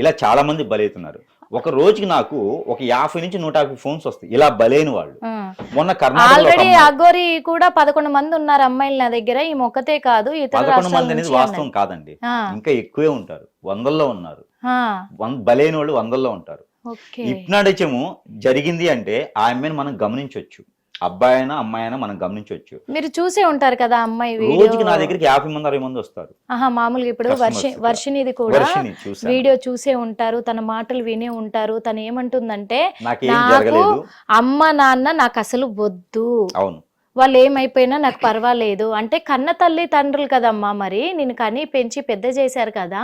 ఇలా చాలా మంది బలవుతున్నారు. ఒక రోజుకి నాకు ఒక 50 నుంచి 150 ఫోన్స్ వస్తాయి ఇలా బలైన వాళ్ళు. మొన్న కర్ణాటకలో ఆల్రెడీ అగోరి కూడా 11 మంది ఉన్నారు అమ్మాయిలు నా దగ్గర. ఈ మొక్కతే కాదు, ఇతర 11 మంది రాష్ట్రాల అనేది నుంచి వాస్తవం కాదండి. ఆ, ఇంకా ఎక్కువే ఉంటారు, వందల్లో ఉన్నారు. ఆ, బలైన వాళ్ళు వందల్లో ఉంటారు. ఓకే. హిప్నాటిజము జరిగింది అంటే ఆ అమ్మాయిని మనం గమనించవచ్చు. అబ్బాయి అయినా అమ్మాయి అయినా మనం గమనించవచ్చు. మీరు చూసే ఉంటారు కదా అమ్మాయి వీడియో. రోజుకి నా దగ్గరికి 50 మంది 60 మంది వస్తారు. ఆహా, మామూలుగా ఇప్పుడు Customers వర్షినిది కూడా వర్షిని చూసాను. వీడియో చూసే ఉంటారు, తన మాటలు వినే ఉంటారు. తను ఏమంటుందంటే, నాకేం నాకు జరగలేదు. అమ్మ నాన్న నాకు అసలు వద్దు, అవును, వాళ్ళు ఏమైపోయినా నాకు పర్వాలేదు. అంటే కన్న తల్లి తండ్రులు కదమ్మా, మరి నేను కని పెంచి పెద్ద చేశారు కదా,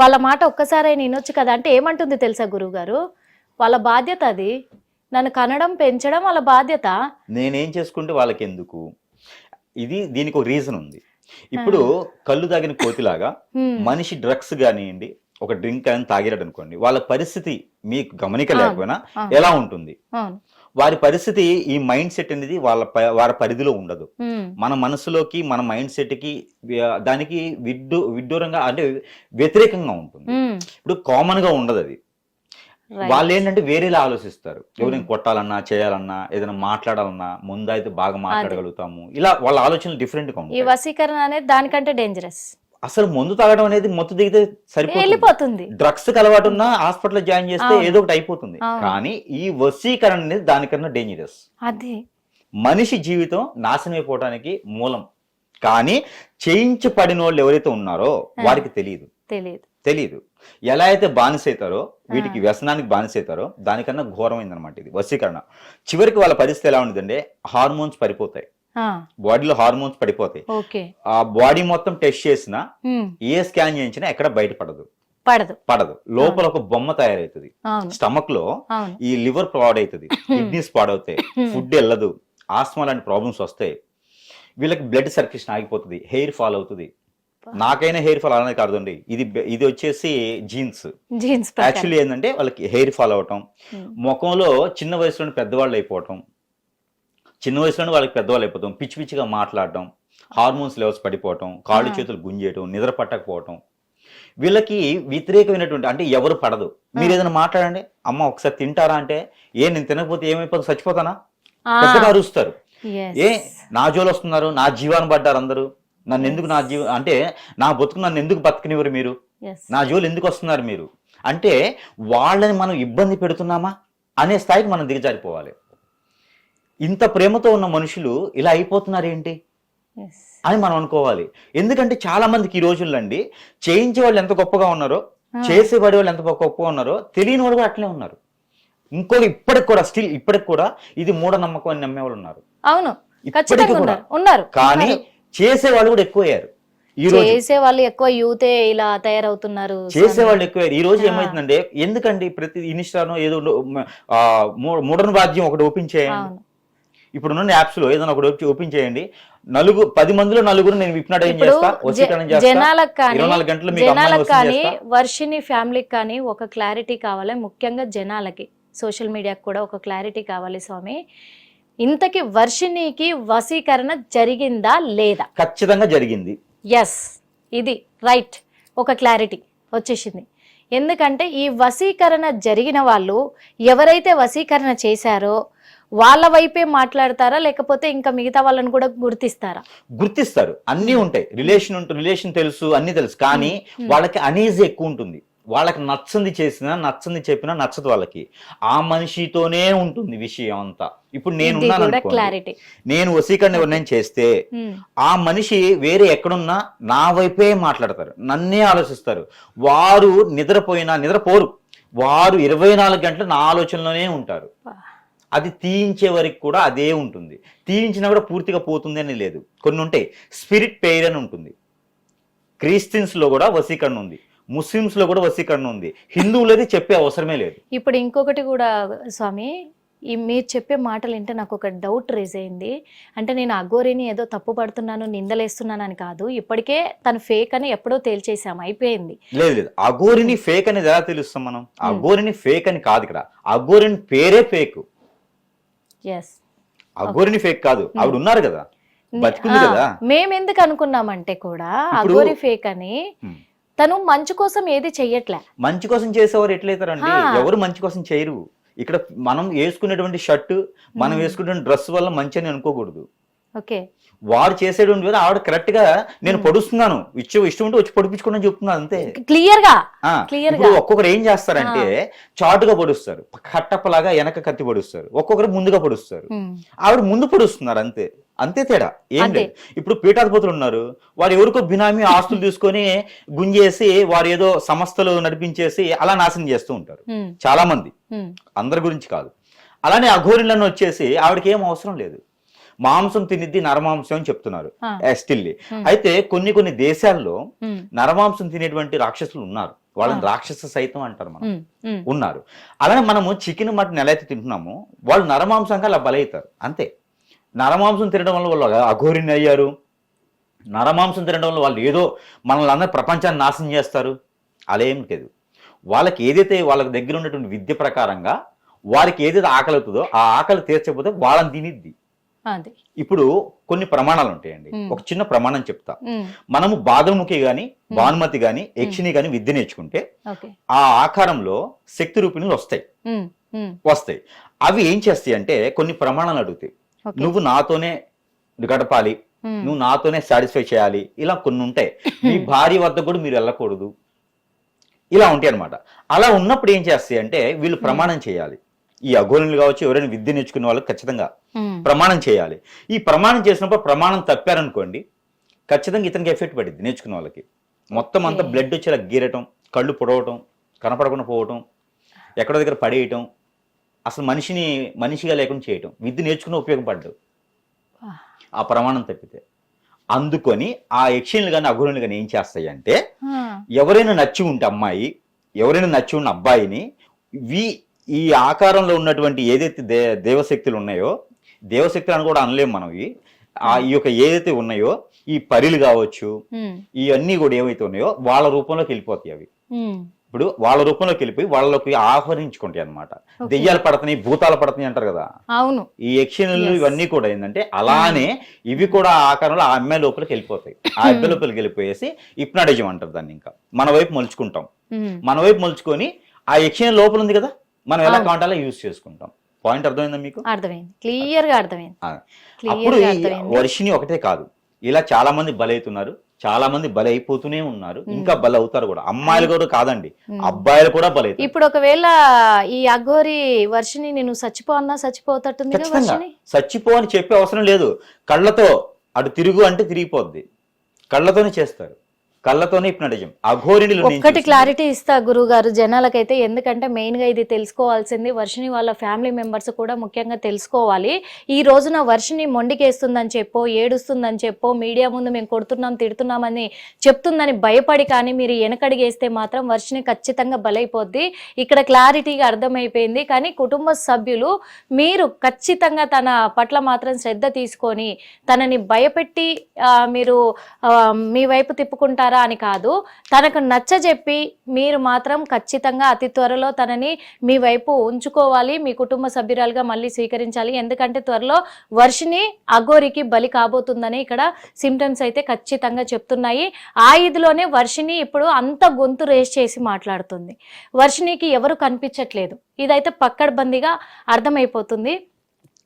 వాళ్ళ మాట ఒక్కసారి వినొచ్చు కదా. అంటే ఏమంటుంది తెలుసా గురువు గారు, వాళ్ళ బాధ్యత అది, నన్ను కనడం పెంచడం వాళ్ళ బాధ్యత. నేనేం చేసుకుంటే వాళ్ళకి ఎందుకు? దీనికి ఒక రీజన్ ఉంది. ఇప్పుడు కళ్ళు తాగిన కోతిలాగా మనిషి డ్రగ్స్ కానివ్వండి, ఒక డ్రింక్ అని తాగిరాడు అనుకోండి, వాళ్ళ పరిస్థితి మీకు గమనిక లేకపోయినా ఎలా ఉంటుంది? వారి పరిస్థితి, ఈ మైండ్ సెట్ అనేది వారి పరిధిలో ఉండదు. మన మనసులోకి, మన మైండ్ సెట్ కి దానికి విడ్డూరంగా అంటే వ్యతిరేకంగా ఉంటుంది. ఇప్పుడు కామన్ గా ఉండదు అది. వాళ్ళు ఏంటంటే వేరేలా ఆలోచిస్తారు. ఎవరైనా కొట్టాలన్నా, చేయాలన్నా, ఏదైనా మాట్లాడాలన్నా, ముందు అయితే బాగా మాట్లాడగలుగుతాము, ఇలా వాళ్ళ ఆలోచనలు డిఫరెంట్ గా ఈ ఉంటాయి. వశీకరణ అనేది దానికంటే డేంజరస్. అసలు మందు తాగడం అనేది మొత్తం దిగితే వెళ్ళిపోతుంది. డ్రగ్స్ కి అలవాటు ఉన్నా హాస్పిటల్ జాయిన్ చేస్తే ఏదో ఒకటి అయిపోతుంది. కానీ ఈ వశీకరణ అనేది దానికన్నా డేంజరస్. అది మనిషి జీవితం నాశనం అయిపోవడానికి మూలం. కానీ చేయించబడిన వాళ్ళు ఎవరైతే ఉన్నారో వారికి తెలియదు. ఎలా అయితే బానిస అవుతారో, వీటికి వ్యసనానికి బానిస అవుతారో, దానికన్నా ఘోరమైందనమాట ఇది వశీకరణ. చివరికి వాళ్ళ పరిస్థితి ఎలా ఉంటుందంటే, హార్మోన్స్ పడిపోతాయి, బాడీలో హార్మోన్స్ పడిపోతాయి. ఆ బాడీ మొత్తం టెస్ట్ చేసినా, ఏ స్కాన్ చేయించినా ఎక్కడ పడదు. లోపల ఒక బొమ్మ తయారవుతుంది. స్టమక్ లో ఈ లివర్ పాడవుతుంది, కిడ్నీస్ పాడవుతాయి, ఫుడ్ వెళ్ళదు, ఆస్మా లాంటి ప్రాబ్లమ్స్ వస్తాయి. వీళ్ళకి బ్లడ్ సర్క్యులేషన్ ఆగిపోతుంది, హెయిర్ ఫాల్ అవుతుంది. నాకైనా హెయిర్ ఫాల్ అనేది కాదండి, ఇది వచ్చేసి జీన్స్. యాక్చువల్లీ ఏంటంటే వాళ్ళకి హెయిర్ ఫాల్ అవటం, ముఖంలో చిన్న వయసులోనే పెద్దవాళ్ళు అయిపోవటం, పిచ్చి పిచ్చిగా మాట్లాడటం, హార్మోన్స్ లెవెల్స్ పడిపోవటం, కాళ్ళు చేతులు గుంజేయటం, నిద్ర పట్టకపోవటం. వీళ్ళకి వ్యతిరేకమైనటువంటి, అంటే ఎవరు పడదు. మీరు ఏదైనా మాట్లాడండి, అమ్మ ఒకసారి తింటారా అంటే, నేను తినకపోతే ఏమైపోతుంది, చచ్చిపోతానా, పెద్దగా అరుస్తారు. నా జోలు వస్తున్నారు, నా జీవాన్ని పడ్డారు అందరూ, నన్ను ఎందుకు అంటే నా బతుకు నన్ను ఎందుకు బతకనివ్వరు మీరు, నా జోలు ఎందుకు వస్తున్నారు మీరు అంటే, వాళ్ళని మనం ఇబ్బంది పెడుతున్నామా అనే స్థాయికి మనం దిగజారిపోవాలి. ఇంత ప్రేమతో ఉన్న మనుషులు ఇలా అయిపోతున్నారు ఏంటి అని మనం అనుకోవాలి. ఎందుకంటే చాలా మందికి ఈ రోజుల్లో అండి, చేయించే వాళ్ళు ఎంత గొప్పగా ఉన్నారో, చేసేవాడి వాళ్ళు ఎంత గొప్పగా ఉన్నారో తెలియని వాళ్ళు కూడా అట్లే ఉన్నారు. ఇంకోటి ఇప్పటికి కూడా ఇది మూఢనమ్మకం అని నమ్మేవాళ్ళు ఉన్నారు. అవును, ఇప్పటికీ కూడా ఉన్నారు. కానీ చేసేవాళ్ళు కూడా ఎక్కువయ్యారు. చేసేవాళ్ళు ఎక్కువ, యూతే ఇలా తయారవుతున్నారు, చేసేవాళ్ళు ఎక్కువయ్యారు. ఈ రోజు ఏమైతుందంటే, ఎందుకండి ప్రతి ఇన్స్టానో ఏదో మోడర్న్ వాద్యం ఒకటి ఓపెన్ చేయండి, ఇప్పుడున్న యాప్స్ లో ఏదైనా ఒకటి ఓపెన్ చేయండి, 10 మందిలో 9 నేను హిప్నటైజ్ చేస్తా, వశీకరణ చేస్తా, జనాలకు కానీ వర్షిని ఫ్యామిలీకి కానీ ఒక క్లారిటీ కావాలి. ముఖ్యంగా జనాలకి, సోషల్ మీడియాకి కూడా ఒక క్లారిటీ కావాలి స్వామి. ఇంతకీ వర్షినికి వశీకరణ జరిగిందా లేదా? ఖచ్చితంగా జరిగింది. ఎస్, ఇది రైట్, ఒక క్లారిటీ వచ్చేసింది. ఎందుకంటే ఈ వశీకరణ జరిగిన వాళ్ళు ఎవరైతే వశీకరణ చేశారో వాళ్ళ వైపే మాట్లాడతారా, లేకపోతే ఇంకా మిగతా వాళ్ళని కూడా గుర్తిస్తారు? అన్నీ ఉంటాయి, రిలేషన్ తెలుసు, అన్ని తెలుసు, కానీ వాళ్ళకి అనీజీ ఎక్కువ ఉంటుంది. వాళ్ళకి నచ్చంది చేసినా, నచ్చంది చెప్పినా నచ్చదు వాళ్ళకి. ఆ మనిషితోనే ఉంటుంది విషయం అంతా. ఇప్పుడు నేను వశీకరణ ఎవరినైనా చేస్తే, ఆ మనిషి వేరే ఎక్కడున్నా నా వైపే మాట్లాడతారు, నన్నే ఆలోచిస్తారు. వారు నిద్రపోరు, వారు 24 గంటలు నా ఆలోచనలోనే ఉంటారు. అది తీయించే వరకు కూడా అదే ఉంటుంది. తీయించినా కూడా పూర్తిగా పోతుంది అని లేదు. కొన్ని ఉంటాయి, స్పిరిట్ పెయిర్ అని ఉంటుంది. క్రిస్టియన్స్ లో కూడా వశీకరణ ఉంది, ముస్లిమ్స్ లో కూడా వశీకరణ ఉంది, హిందువులది చెప్పే అవసరమే లేదు. ఇప్పుడు ఇంకొకటి కూడా స్వామి, మీరు చెప్పే మాటలు వింటే నాకు ఒక డౌట్ రేజ్ అయింది. అంటే నేను అఘోరిని ఏదో తప్పు పడుతున్నాను, నిందలేస్తున్నాను అని కాదు, ఇప్పటికే తను ఫేక్ అని ఎప్పుడో తేల్చేసాము, అయిపోయింది. లేదు, అఘోరిని ఫేక్ అనేది ఎలా తెలుస్తాం మనం? అఘోరిని ఫేక్ అని కాదు, ఇక్కడ అఘోరిని పేరే ఫేక్. అఘోరిని ఫేక్ కాదు, ఆవిడ ఉన్నారు కదా, బతికుంది కదా. మేము ఎందుకు అనుకున్నామంటే కూడా అఘోరి ఫేక్ అని, తను మంచి కోసం ఏది చెయ్యట్లే. మంచి కోసం చేసేవారు ఎట్లయితారండి? ఎవరు మంచి కోసం చేయరు. ఇక్కడ మనం వేసుకునేటువంటి షర్ట్, మనం వేసుకునే డ్రెస్ వల్ల మంచి అని అనుకోకూడదు. ఓకే, వాడు చేసేటువంటి వేరే ఆవిడ కరెక్ట్ గా నేను పొడుస్తున్నాను, ఇష్టం ఉంటే వచ్చి పొడిపించుకోండి చెప్తున్నాను అంతే. క్లియర్ గా. ఇప్పుడు ఒక్కొక్కరు ఏం చేస్తారంటే చాటుగా పొడుస్తారు, కట్టప్పలాగా వెనక కత్తి పొడుస్తారు, ఒక్కొక్కరు ముందుగా పొడుస్తారు. ఆవిడ ముందు పొడుస్తున్నారు అంతే, అంతే తేడా ఏం లేదు. ఇప్పుడు పీఠాధిపతులు ఉన్నారు, వారు ఎవరికో బినామీ ఆస్తులు తీసుకొని గుంజేసి వారు ఏదో సంస్థలు నడిపించేసి అలా నాశనం చేస్తూ ఉంటారు చాలా మంది, అందరి గురించి కాదు. అలానే అఘోరిలను వచ్చేసి ఆవిడకి ఏం అవసరం లేదు, మాంసం తినిద్ది నరమాంసం అని చెప్తున్నారు స్టిల్. అయితే కొన్ని దేశాల్లో నరమాంసం తినేటువంటి రాక్షసులు ఉన్నారు, వాళ్ళని రాక్షస సైతం అంటారు మనం, ఉన్నారు. అలానే మనము చికెన్ మటన్ ఎలా అయితే తింటున్నామో వాళ్ళు నరమాంసంగా అలా బలవుతారు అంతే. నరమాంసం తినడం వల్ల వాళ్ళు అఘోరిని అయ్యారు, నరమాంసం తినడం వల్ల వాళ్ళు ఏదో మనల్ని అందరూ ప్రపంచాన్ని నాశనం చేస్తారు, అలా ఏం లేదు. వాళ్ళకి ఏదైతే వాళ్ళకి దగ్గర ఉన్నటువంటి విద్య ప్రకారంగా వారికి ఏదైతే ఆకలి అవుతుందో ఆ ఆకలి తీర్చకపోతే వాళ్ళని తినిద్ది. ఇప్పుడు కొన్ని ప్రమాణాలు ఉంటాయండి, ఒక చిన్న ప్రమాణం చెప్తా. మనము బాదముఖి గాని భానుమతి గాని యక్షిని గాని విద్య నేర్చుకుంటే ఆ ఆకారంలో శక్తి రూపిణులు వస్తాయి. అవి ఏం చేస్తాయి అంటే కొన్ని ప్రమాణాలు అడుగుతాయి, నువ్వు నాతోనే గడపాలి, నువ్వు నాతోనే సాటిస్ఫై చేయాలి, ఇలా కొన్ని ఉంటాయి. మీ భార్య వద్ద కూడా మీరు వెళ్ళకూడదు, ఇలా ఉంటాయి అనమాట. అలా ఉన్నప్పుడు ఏం చేస్తాయి అంటే వీళ్ళు ప్రమాణం చేయాలి. ఈ అఘోరులు కావచ్చు, ఎవరైనా విద్య నేర్చుకునే వాళ్ళకి ఖచ్చితంగా ప్రమాణం చేయాలి. ఈ ప్రమాణం చేసినప్పుడు ప్రమాణం తప్పారనుకోండి ఖచ్చితంగా ఇతనికి ఎఫెక్ట్ పడింది. నేర్చుకునే వాళ్ళకి మొత్తం అంతా బ్లడ్ వచ్చేలా గీరటం, కళ్ళు పొడవటం, కనపడకుండా పోవటం, ఎక్కడో దగ్గర పడేయటం, అసలు మనిషిగా లేకుండా చేయటం, విద్య నేర్చుకునే ఉపయోగపడ్డాడు ఆ ప్రమాణం తప్పితే. అందుకొని ఆ యక్షిణులు కానీ అఘోరులు కానీ ఏం చేస్తాయి అంటే ఎవరైనా నచ్చి ఉంటే అమ్మాయి, ఎవరైనా నచ్చి ఉన్న అబ్బాయిని ఈ ఆకారంలో ఉన్నటువంటి ఏదైతే దేవశక్తులు ఉన్నాయో, దేవశక్తులు అని కూడా అనలేము మనం, ఈ యొక్క ఏదైతే ఉన్నాయో ఈ పరిలు కావచ్చు, ఇవన్నీ కూడా ఏవైతే ఉన్నాయో వాళ్ళ రూపంలోకి వెళ్ళిపోతాయి. అవి ఇప్పుడు వాళ్ళ రూపంలోకి వెళ్ళిపోయి వాళ్ళకి ఆహ్వానించుకుంటాయి అనమాట. దెయ్యాలు పడుతున్నాయి, భూతాలు పడుతున్నాయి అంటారు కదా, అవును. ఈ యక్షిణులు ఇవన్నీ కూడా ఏంటంటే అలానే ఇవి కూడా ఆ ఆకారంలో ఆ అమ్మాయి లోపలికి వెళ్ళిపోతాయి. ఆ అబ్బాయి లోపలికి వెళ్ళిపోయేసి హిప్నాటిజం అంటారు దాన్ని. ఇంకా మన వైపు మలుచుకుంటాం, మన వైపు మలుచుకొని ఆ యక్షిణ లోపల ఉంది కదా మనం ఎలా కావాలంటే అలా యూజ్ చేసుకుంటాం. పాయింట్ అర్థమైందా మీకు? అర్థమైంది, క్లియర్ గా అర్థమైంది. అప్పుడు వర్షిని ఒకటే కాదు, ఇలా చాలా మంది బలవుతున్నారు, చాలా మంది బలైపోతూనే ఉన్నారు, ఇంకా బలవుతారు కూడా. అమ్మాయిలు కూడా కాదండి, అబ్బాయిలు కూడా బలవుతారు. ఇప్పుడు ఒకవేళ ఈ అఘోరి వర్షిని నేను చచ్చిపోన్నా చచ్చిపోతట్టుంది, చచ్చిపో అని చెప్పే అవసరం లేదు. కళ్ళతో అటు తిరుగు అంటే తిరిగిపోద్ది, కళ్ళతోనే చేస్తారు, కళ్ళతోనే హిప్నటిజం. అఘోరిని ఒక్కటి క్లారిటీ ఇస్తా గురువు గారు జనాలకైతే, ఎందుకంటే మెయిన్ గా ఇది తెలుసుకోవాల్సింది వర్షిని వాళ్ళ ఫ్యామిలీ మెంబర్స్ కూడా ముఖ్యంగా తెలుసుకోవాలి. ఈ రోజున వర్షిని మొండికేస్తుందని చెప్పో, ఏడుస్తుందని చెప్పో, మీడియా ముందు మేము కొడుతున్నాం తిడుతున్నామని చెప్తుందని భయపడి కానీ మీరు వెనకడిగేస్తే మాత్రం వర్షిని ఖచ్చితంగా బలైపోద్ది. ఇక్కడ క్లారిటీగా అర్థమైపోయింది. కానీ కుటుంబ సభ్యులు మీరు ఖచ్చితంగా తన పట్ల మాత్రం శ్రద్ధ తీసుకొని తనని భయపెట్టి మీరు మీ వైపు తిప్పుకుంటారా అని కాదు, తనకు నచ్చజెప్పి మీరు మాత్రం ఖచ్చితంగా అతి త్వరలో తనని మీ వైపు ఉంచుకోవాలి, మీ కుటుంబ సభ్యురాలుగా మళ్ళీ స్వీకరించాలి. ఎందుకంటే త్వరలో వర్షిని అఘోరికి బలి కాబోతుందని ఇక్కడ సిమ్టమ్స్ అయితే ఖచ్చితంగా చెప్తున్నాయి. ఆ ఇదిలోనే వర్షిని ఇప్పుడు అంత గొంతు రేస్ చేసి మాట్లాడుతుంది. వర్షినికి ఎవరు కనిపించట్లేదు, ఇదైతే పక్కడ్బందీగా అర్థమైపోతుంది.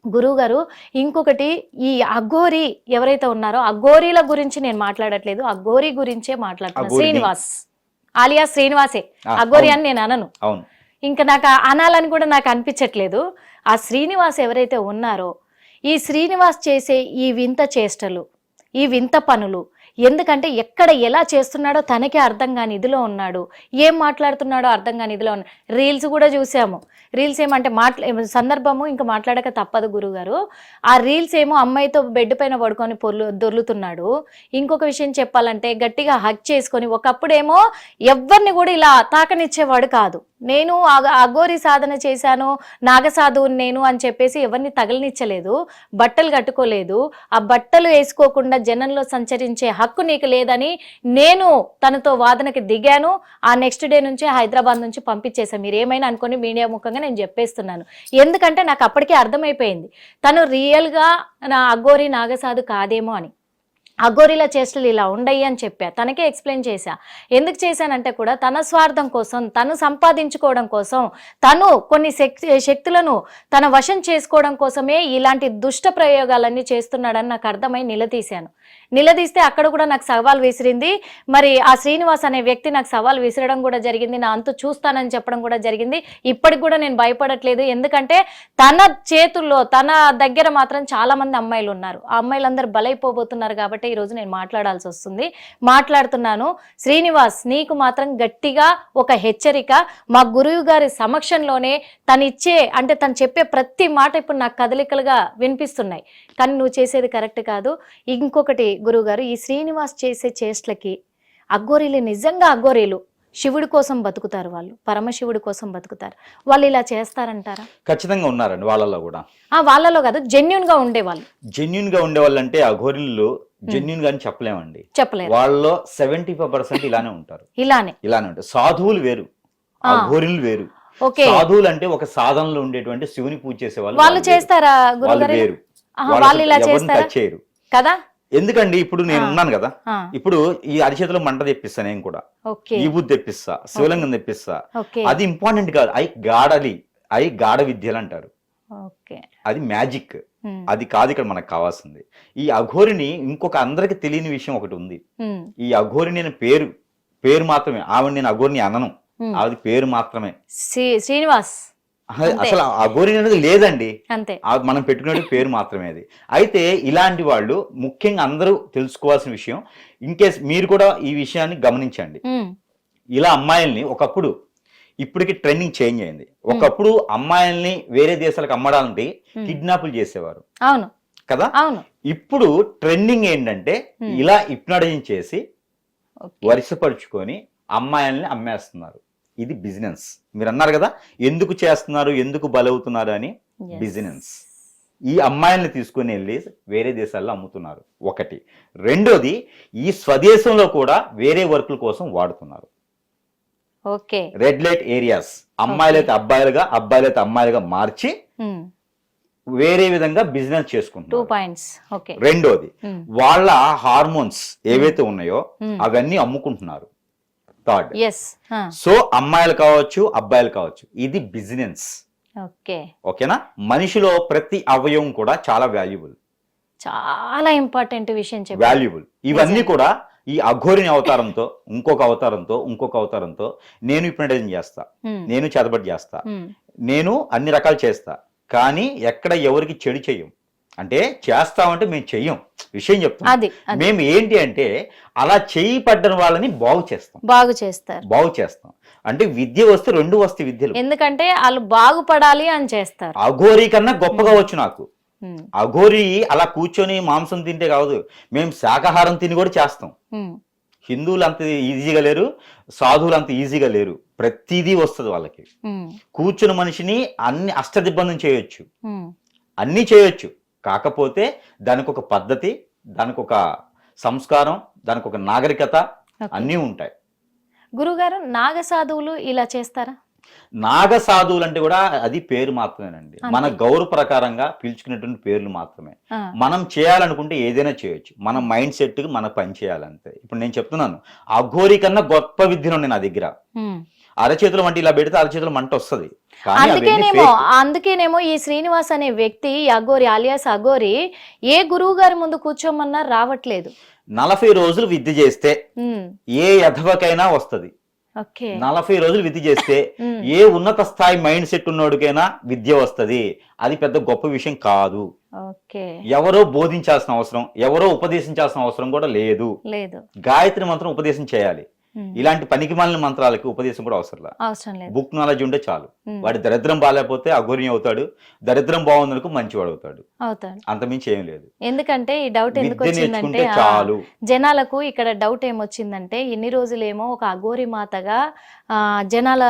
గురువు గారు ఇంకొకటి, ఈ అఘోరి ఎవరైతే ఉన్నారో అఘోరీల గురించి నేను మాట్లాడట్లేదు, అఘోరి గురించే మాట్లాడుతున్నా. శ్రీనివాస్ ఆలియా శ్రీనివాసే అఘోరి అని నేను అనను, ఇంకా నాకు అనాలని కూడా నాకు అనిపించట్లేదు. ఆ శ్రీనివాస్ ఎవరైతే ఉన్నారో ఈ శ్రీనివాస్ చేసే ఈ వింత చేష్టలు, ఈ వింత పనులు, ఎందుకంటే ఎక్కడ ఎలా చేస్తున్నాడో తనకే అర్థం కాని ఇదిలో ఉన్నాడు, ఏం మాట్లాడుతున్నాడో అర్థం కాని ఇదిలో ఉన్నాడు. రీల్స్ కూడా చూసాము. రీల్స్ ఏమంటే సందర్భము ఇంకా మాట్లాడక తప్పదు గురుగారు. ఆ రీల్స్ ఏమో అమ్మాయితో బెడ్ పైన పడుకొని దొర్లుతున్నాడు. ఇంకొక విషయం చెప్పాలంటే గట్టిగా హగ్ చేసుకొని, ఒకప్పుడేమో ఎవరిని కూడా ఇలా తాకనిచ్చేవాడు కాదు. నేను అఘోరి సాధన చేశాను, నాగసాధువుని నేను అని చెప్పేసి ఎవరిని తగలనిచ్చలేదు, బట్టలు కట్టుకోలేదు. ఆ బట్టలు వేసుకోకుండా జనంలో సంచరించే హక్కు నీకు లేదని నేను తనతో వాదనకి దిగాను. ఆ నెక్స్ట్ డే నుంచి హైదరాబాద్ నుంచి పంపించేశాను. మీరు ఏమైనా అనుకొని మీడియా ముఖంగా నేను చెప్పేస్తున్నాను. ఎందుకంటే నాకు అప్పటికే అర్థమైపోయింది తను రియల్గా నా అఘోరి నాగసాధు కాదేమో అని. అఘోరిల చేష్టలు ఇలా ఉండయి అని చెప్పా, తనకే ఎక్స్ప్లెయిన్ చేశా. ఎందుకు చేశానంటే కూడా తన స్వార్థం కోసం, తను సంపాదించుకోవడం కోసం, తను కొన్ని శక్తులను తన వశం చేసుకోవడం కోసమే ఇలాంటి దుష్ట ప్రయోగాలన్నీ చేస్తున్నాడని నాకు అర్థమై నిలదీస్తే అక్కడ కూడా నాకు సవాల్ విసిరింది. మరి ఆ శ్రీనివాస్ అనే వ్యక్తి నాకు సవాల్ విసిరడం కూడా జరిగింది, నా అంతు చూస్తానని చెప్పడం కూడా జరిగింది. ఇప్పటికి కూడా నేను భయపడట్లేదు, ఎందుకంటే తన చేతుల్లో తన దగ్గర మాత్రం చాలా మంది అమ్మాయిలు ఉన్నారు. ఆ అమ్మాయిలందరూ బలైపోబోతున్నారు కాబట్టి ఈ రోజు నేను మాట్లాడాల్సి వస్తుంది. మాట్లాడుతున్నాను. శ్రీనివాస్, నీకు మాత్రం గట్టిగా ఒక హెచ్చరిక. మా గురువు గారి సమక్షంలోనే తను చెప్పే ప్రతి మాట ఇప్పుడు నాకు కదలికలుగా వినిపిస్తున్నాయి, కానీ నువ్వు చేసేది కరెక్ట్ కాదు. ఇంకొకటి గురువు గారు, ఈ శ్రీనివాస్ చేసే చేష్టలకి అఘోరీలు నిజంగా అఘోరీలు శివుడి కోసం బతుకుతారు, వాళ్ళు పరమశివుడి కోసం బతుకుతారు, వాళ్ళు ఇలా చేస్తారంటారా? ఖచ్చితంగా ఉన్నారండి వాళ్ళలో కూడా. వాళ్ళలో కాదు, జెన్యున్ గా ఉండేవాళ్ళు. జెన్యున్ గా ఉండేవాళ్ళు అంటే అఘోరీలు జెన్యున్ గా చెప్పలేమండి, చెప్పలేము. వాళ్ళలో 75% ఇలానే ఉంటారు, ఇలానే ఉంటారు. సాధువులు వేరు, అఘోరీలు వేరు. సాధువులు అంటే ఒక సాధనలో ఉండేటువంటి శివుని పూజ చేసే వాళ్ళు చేస్తారా? వాళ్ళు వేరు, వాళ్ళు ఇలా చేయరు కదా. ఎందుకండి ఇప్పుడు నేను ఉన్నాను కదా, ఇప్పుడు ఈ అరిచేతిలో మంట తెప్పిస్తా, నేను కూడా ఈ బుద్ధి తెప్పిస్తా, శివలింగం తెప్పిస్తా. అది ఇంపార్టెంట్ కాదు, అవి గాఢ విద్యలు అంటారు, అది మ్యాజిక్. అది కాదు ఇక్కడ మనకు కావాల్సింది. ఈ అఘోరిని ఇంకొక అందరికి తెలియని విషయం ఒకటి ఉంది. ఈ అఘోరి నేను పేరు మాత్రమే, ఆవిడ నేను అఘోరిని అనను, అది పేరు మాత్రమే. శ్రీనివాస్ అసలు అఘోరి అనేది లేదండి, అంతే, మనం పెట్టుకునే పేరు మాత్రమే అది. అయితే ఇలాంటి వాళ్ళు ముఖ్యంగా అందరూ తెలుసుకోవాల్సిన విషయం, ఇన్ కేస్ మీరు కూడా ఈ విషయాన్ని గమనించండి. ఇలా అమ్మాయిల్ని ఒకప్పుడు, ఇప్పటికి ట్రెండింగ్ చేంజ్ అయింది. ఒకప్పుడు అమ్మాయిల్ని వేరే దేశాలకు అమ్మడాలంటే కిడ్నాపులు చేసేవారు, అవును కదా. ఇప్పుడు ట్రెండింగ్ ఏంటంటే ఇలా హిప్నటైజింగ్ చేసి వరిసపరుచుకొని అమ్మాయిల్ని అమ్మేస్తున్నారు. ఇది బిజినెస్. మీరు అన్నారు కదా ఎందుకు చేస్తున్నారు, ఎందుకు బలవుతున్నారు అని. బిజినెస్. ఈ అమ్మాయిల్ని తీసుకుని వెళ్ళి వేరే దేశాల్లో అమ్ముతున్నారు ఒకటి. రెండోది, ఈ స్వదేశంలో కూడా వేరే వర్కుల కోసం వాడుతున్నారు. ఓకే, రెడ్ లైట్ ఏరియాస్, అమ్మాయిలైతే అబ్బాయిలుగా, అబ్బాయిలైతే అమ్మాయిలుగా మార్చి వేరే విధంగా బిజినెస్ చేసుకుంటున్నారు. రెండోది, వాళ్ళ హార్మోన్స్ ఏవైతే ఉన్నాయో అవన్నీ అమ్ముకుంటున్నారు. థర్డ్, సో అమ్మాయిలు కావచ్చు, అబ్బాయిలు కావచ్చు, ఇది బిజినెస్. ఓకేనా. మనిషిలో ప్రతి అవయవం కూడా చాలా వాల్యుబుల్, చాలా ఇంపార్టెంట్ విషయం, వాల్యుబుల్. ఇవన్నీ కూడా ఈ అఘోరిని అవతారంతో, ఇంకొక అవతారంతో నేను హిప్నటైజింగ్ చేస్తా, నేను చేతబడి చేస్తా, నేను అన్ని రకాలు చేస్తా, కానీ ఎక్కడ ఎవరికి చెడు చెయ్యం. అంటే చేస్తామంటే మేము చెయ్యం, విషయం చెప్తాం. మేము ఏంటి అంటే అలా చేయి పడ్డని వాళ్ళని బాగు చేస్తాం. అంటే విద్య వస్తే రెండు వస్తాయి విద్యలు, ఎందుకంటే వాళ్ళు బాగుపడాలి అని చేస్తారు. అఘోరి కన్నా గొప్పగా వచ్చు నాకు. అఘోరి అలా కూర్చొని మాంసం తింటే కాదు, మేము శాకాహారం తిని కూడా చేస్తాం. హిందువులు అంత ఈజీగా లేరు, సాధువులు అంత ఈజీగా లేరు. ప్రతిదీ వస్తుంది వాళ్ళకి. కూర్చుని మనిషిని అన్ని అష్టదిబ్బందం చేయొచ్చు, అన్ని చేయొచ్చు. కాకపోతే దానికి ఒక పద్ధతి, దానికి ఒక సంస్కారం, దానికి ఒక నాగరికత అన్నీ ఉంటాయి. గురుగారు, నాగ సాధువులు ఇలా చేస్తారా? నాగ సాధువులు అంటే కూడా అది పేరు మాత్రమేనండి, మన గౌరవ ప్రకారంగా పిలుచుకునేటువంటి పేర్లు మాత్రమే. మనం చేయాలనుకుంటే ఏదైనా చేయొచ్చు, మన మైండ్ సెట్ కి మన పని చేయాలంతే. ఇప్పుడు నేను చెప్తున్నాను, అఘోరి కన్నా గొప్ప విద్యను నా దగ్గర. అరచేతులు మంట ఇలా పెడితే అరచేతులు మంట వస్తుంది. అందుకేనేమో ఈ శ్రీనివాస్ అనే వ్యక్తి, అఘోరి ఆలియాస్ అఘోరి, ఏ గురువు గారి ముందు కూర్చోమన్నా రావట్లేదు. 40 రోజులు విద్య చేస్తే ఏ యధవకైనా వస్తది. 40 రోజులు విద్య చేస్తే ఏ ఉన్నత స్థాయి మైండ్ సెట్ ఉన్నోడికైనా విద్య వస్తది. అది పెద్ద గొప్ప విషయం కాదు. ఎవరో బోధించాల్సిన అవసరం, ఎవరో ఉపదేశించాల్సిన అవసరం కూడా లేదు. గాయత్రి మంత్రం ఉపదేశం చేయాలి. ఇలాంటి పనికి మాలిన మంత్రాలకి ఉపదేశం కూడా అవసరం లేదు. బుక్ నాలెడ్జ్ ఉంటే చాలు. వాడి దరిద్రం బాగాలేకపోతే అఘోరి అవుతాడు, దరిద్రం బాగుందనుకో మంచివాడు అవుతాడు, అంతమించి ఏం లేదు. ఎందుకంటే ఈ డౌట్ ఎందుకు వచ్చిందంటే, చాలు జనాలకు ఇక్కడ డౌట్ ఏమొచ్చిందంటే, ఇన్ని రోజులేమో ఒక అఘోరి మాతగా జనాల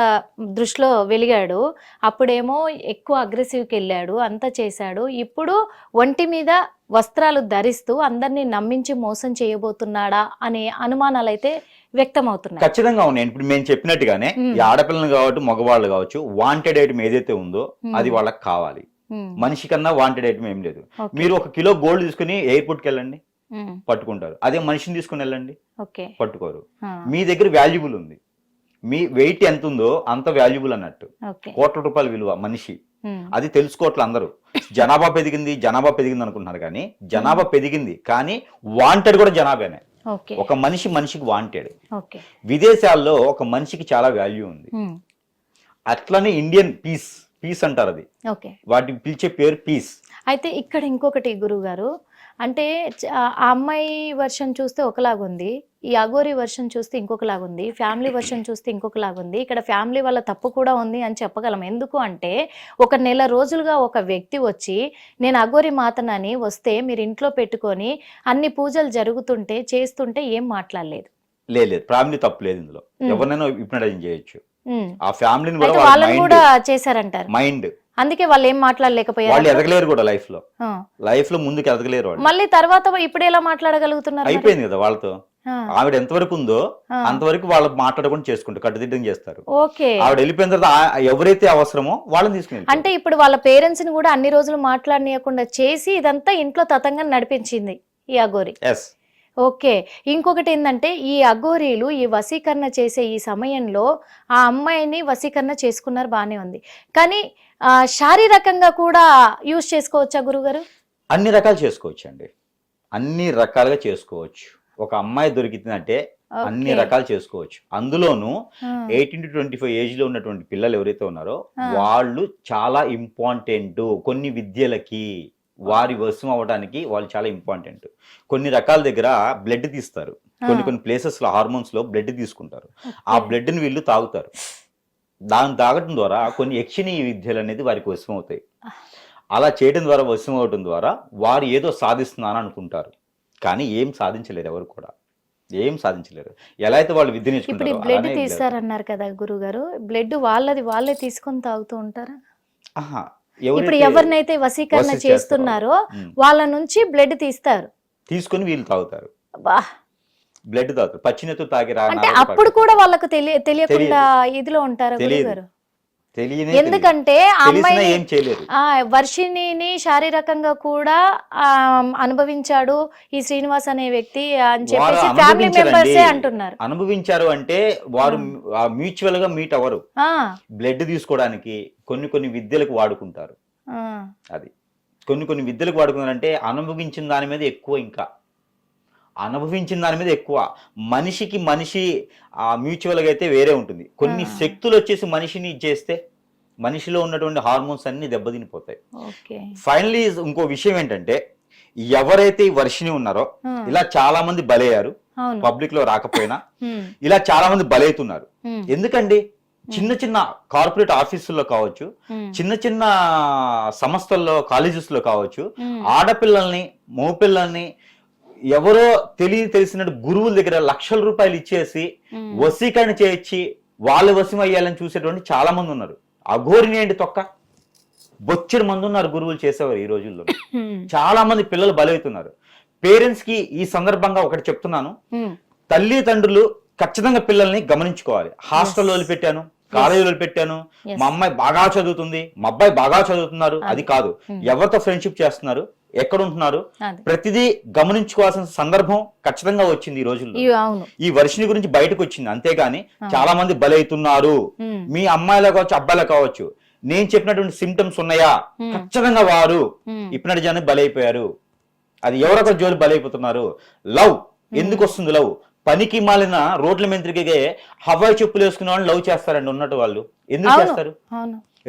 దృష్టిలో వెలిగాడు, అప్పుడేమో ఎక్కువ అగ్రెసివ్కి వెళ్ళాడు, అంతా చేశాడు. ఇప్పుడు ఒంటి మీద వస్త్రాలు ధరిస్తూ అందరినీ నమ్మించి మోసం చేయబోతున్నాడా అనే అనుమానాలు అయితే వ్యక్తం అవుతున్నాయి. ఖచ్చితంగా ఉన్నాయి. ఇప్పుడు మేము చెప్పినట్టుగానే ఈ ఆడపిల్లలు కావచ్చు, మగవాళ్ళు కావచ్చు, వాంటెడ్ ఐటమ్ ఏదైతే ఉందో అది వాళ్ళకి కావాలి. మనిషి కన్నా వాంటెడ్ ఐటమ్ ఏం లేదు. మీరు 1 కిలో గోల్డ్ తీసుకుని ఎయిర్పోర్ట్కి వెళ్ళండి, పట్టుకుంటారు. అదే మనిషిని తీసుకుని వెళ్ళండి, ఓకే, పట్టుకోరు. మీ దగ్గర వాల్యుబుల్ ఉంది, మీ వెయిట్ ఎంత ఉందో అంత వాల్యుబుల్ అన్నట్టు. కోట్ల రూపాయల విలువ మనిషి, అది తెలుసుకోవట్లే అందరూ. జనాభా పెరిగింది అనుకుంటున్నారు, కానీ జనాభా పెరిగింది కానీ వాంటెడ్ కూడా జనాభానే. ఒక మనిషికి వాంటెడ్. విదేశాల్లో ఒక మనిషికి చాలా వాల్యూ ఉంది. అట్లనే ఇండియన్ పీస్ అంటారు, అది వాటికి పిలిచే పేరు పీస్. అయితే ఇక్కడ ఇంకొకటి గురువు గారు, అంటే ఆ అమ్మాయి వర్షన్ చూస్తే ఒకలాగుంది, ఈ అఘోరి వర్షన్ చూస్తే ఇంకొకలాగుంది, ఫ్యామిలీ వర్షన్ చూస్తే ఇంకొకలాగుంది. ఇక్కడ ఫ్యామిలీ వాళ్ళ తప్పు కూడా ఉంది అని చెప్పగలం. ఎందుకు అంటే ఒక నెల రోజులుగా ఒక వ్యక్తి వచ్చి నేను అఘోరి మాతనని వస్తే మీరు ఇంట్లో పెట్టుకొని అన్ని పూజలు జరుగుతుంటే చేస్తుంటే ఏం మాట్లాడలేదు. లేదు, ఫ్యామిలీ తప్పు లేదు ఇందులో, ఎవరినైనా హిప్నటైజ్ చేయొచ్చు. ఆ ఫ్యామిలీని వాళ్ళని కూడా చేశారంటారు. మైండ్, అందుకే వాళ్ళు ఏం మాట్లాడలేకపోయారు. వాళ్ళు ఎదగలేరు కూడా లైఫ్ లో ముందుకు ఎదగలేరు. మళ్ళీ తర్వాత ఇప్పుడు ఎలా మాట్లాడగలుగుతున్నారు? అయిపోయింది కదా వాళ్ళతో. ఆవిడ ఎంతవరకు ఉందో అంతవరకు వాళ్ళు మాట్లాడకుండా చేసుకుంటారు, కట్టుదిట్టం చేస్తారు. ఆవిడ వెళ్ళిపోయిన తర్వాత ఎవరైతే అవసరమో వాళ్ళని తీసుకుని. అంటే ఇప్పుడు వాళ్ళ పేరెంట్స్ ని కూడా అన్ని రోజులు మాట్లాడనీయకుండా చేసి ఇదంతా ఇంట్లో తతంగా నడిపించింది ఈ అఘోరి. ఓకే, ఇంకొకటి ఏంటంటే ఈ అఘోరీలు ఈ వశీకరణ చేసే ఈ సమయంలో ఆ అమ్మాయిని వశీకరణ చేసుకున్నారు, బానే ఉంది. కానీ శారీరకంగా కూడా యూజ్ చేసుకోవచ్చా గురుగారు? అన్ని రకాలు చేసుకోవచ్చు అండి, అన్ని రకాలుగా చేసుకోవచ్చు. ఒక అమ్మాయి దొరికిందంటే అన్ని రకాలు చేసుకోవచ్చు. అందులోనూ 18 to 25 ఏజ్ లో ఉన్నటువంటి పిల్లలు ఎవరైతే ఉన్నారో వాళ్ళు చాలా ఇంపార్టెంట్. కొన్ని విద్యలకి వారి వశం అవ్వడానికి వాళ్ళు చాలా ఇంపార్టెంట్. కొన్ని రకాల దగ్గర బ్లడ్ తీస్తారు, కొన్ని ప్లేసెస్ లో హార్మోన్స్ లో బ్లడ్ తీసుకుంటారు. ఆ బ్లడ్ ని వీళ్ళు తాగుతారు. దాన్ని తాగటం ద్వారా కొన్ని యక్షిణీయ విద్యలు అనేది వారికి వశం అవుతాయి. అలా చేయడం ద్వారా, వశం అవటం ద్వారా వారు ఏదో సాధిస్తున్నారని అనుకుంటారు, కానీ ఏం సాధించలేరు. ఎవరు కూడా ఏం సాధించలేరు. ఎలా అయితే వాళ్ళు విద్య నేర్చుకుంటారు. ఇప్పుడు బ్లడ్ తీస్తారన్నారు కదా గురువు గారు, బ్లడ్ వాళ్ళే తీసుకొని తాగుతూ ఉంటారా? ఇప్పుడు ఎవరినైతే వశీకరణ చేస్తున్నారో వాళ్ళ నుంచి బ్లడ్ తీసుకొని వీళ్ళు తాగుతారు, బ్లడ్ తాగుతారు. పచ్చినెత్తు తాగి అంటే అప్పుడు కూడా వాళ్ళకు తెలియకుండా ఇదిలో ఉంటారు గురుగారు. ఎందుకంటే వర్షిణిని శారీరకంగా కూడా అనుభవించాడు ఈ శ్రీనివాస్ అనే వ్యక్తి అని చెప్పేసి ఫ్యామిలీ మెంబర్సే అంటున్నారు. అనుభవించారు అంటే వారు మ్యూచువల్ గా మీట్ అవ్వరు. బ్లడ్ తీసుకోవడానికి కొన్ని విద్యలకు వాడుకుంటారు. అది కొన్ని విద్యలకు వాడుకున్నారంటే అనుభవించిన దాని మీద ఎక్కువ, ఇంకా అనుభవించిన దాని మీద ఎక్కువ. మనిషికి మనిషి మ్యూచువల్గా అయితే వేరే ఉంటుంది. కొన్ని శక్తులు వచ్చేసి మనిషిని చేస్తే మనిషిలో ఉన్నటువంటి హార్మోన్స్ అన్ని దెబ్బతినిపోతాయి. ఫైనలీ ఇంకో విషయం ఏంటంటే, ఎవరైతే ఈ వర్షిని ఉన్నారో ఇలా చాలా మంది బలయ్యారు, పబ్లిక్ లో రాకపోయినా ఇలా చాలా మంది బలవుతున్నారు. ఎందుకండి చిన్న కార్పొరేట్ ఆఫీసుల్లో కావచ్చు, చిన్న సంస్థల్లో, కాలేజెస్ లో కావచ్చు, ఆడపిల్లల్ని మగపిల్లల్ని ఎవరో తెలిసినట్టు గురువుల దగ్గర లక్షల రూపాయలు ఇచ్చేసి వశీకరణ చేయించి వాళ్ళు వశం అయ్యాలని చూసేటువంటి చాలా మంది ఉన్నారు. అఘోరిని ఏంటి తొక్క, బొచ్చెడు మంది ఉన్నారు గురువులు చేసేవారు ఈ రోజుల్లో. చాలా మంది పిల్లలు బలవుతున్నారు. పేరెంట్స్ కి ఈ సందర్భంగా ఒకటి చెప్తున్నాను, తల్లిదండ్రులు ఖచ్చితంగా పిల్లల్ని గమనించుకోవాలి. హాస్టల్లో వదిలిపెట్టాను, కాలేజీలో వదిలిపెట్టాను, మా అమ్మాయి బాగా చదువుతుంది, మా అబ్బాయి బాగా చదువుతున్నారు, అది కాదు. ఎవరితో ఫ్రెండ్షిప్ చేస్తున్నారు, ఎక్కడ ఉంటున్నారు, ప్రతిదీ గమనించుకోవాల్సిన సందర్భం ఖచ్చితంగా వచ్చింది ఈ రోజుల్లో. ఈ వర్షిని గురించి బయటకు వచ్చింది, అంతేగాని చాలా మంది బలవుతున్నారు. మీ అమ్మాయిలో కావచ్చు, అబ్బాయిలో కావచ్చు, నేను చెప్పినటువంటి సిమ్టమ్స్ ఉన్నాయా, ఖచ్చితంగా వారు ఇప్పుడు జనం బలైపోయారు. అది ఎవరొకరు జోలి బలైపోతున్నారు. లవ్ ఎందుకు వస్తుంది? లవ్ పనికి మాలిన రోడ్ల మీద తిరిగే హవాయి చెప్పులు వేసుకునే వాళ్ళు లవ్ చేస్తారండి. ఉన్నట్టు వాళ్ళు ఎందుకు చేస్తారు?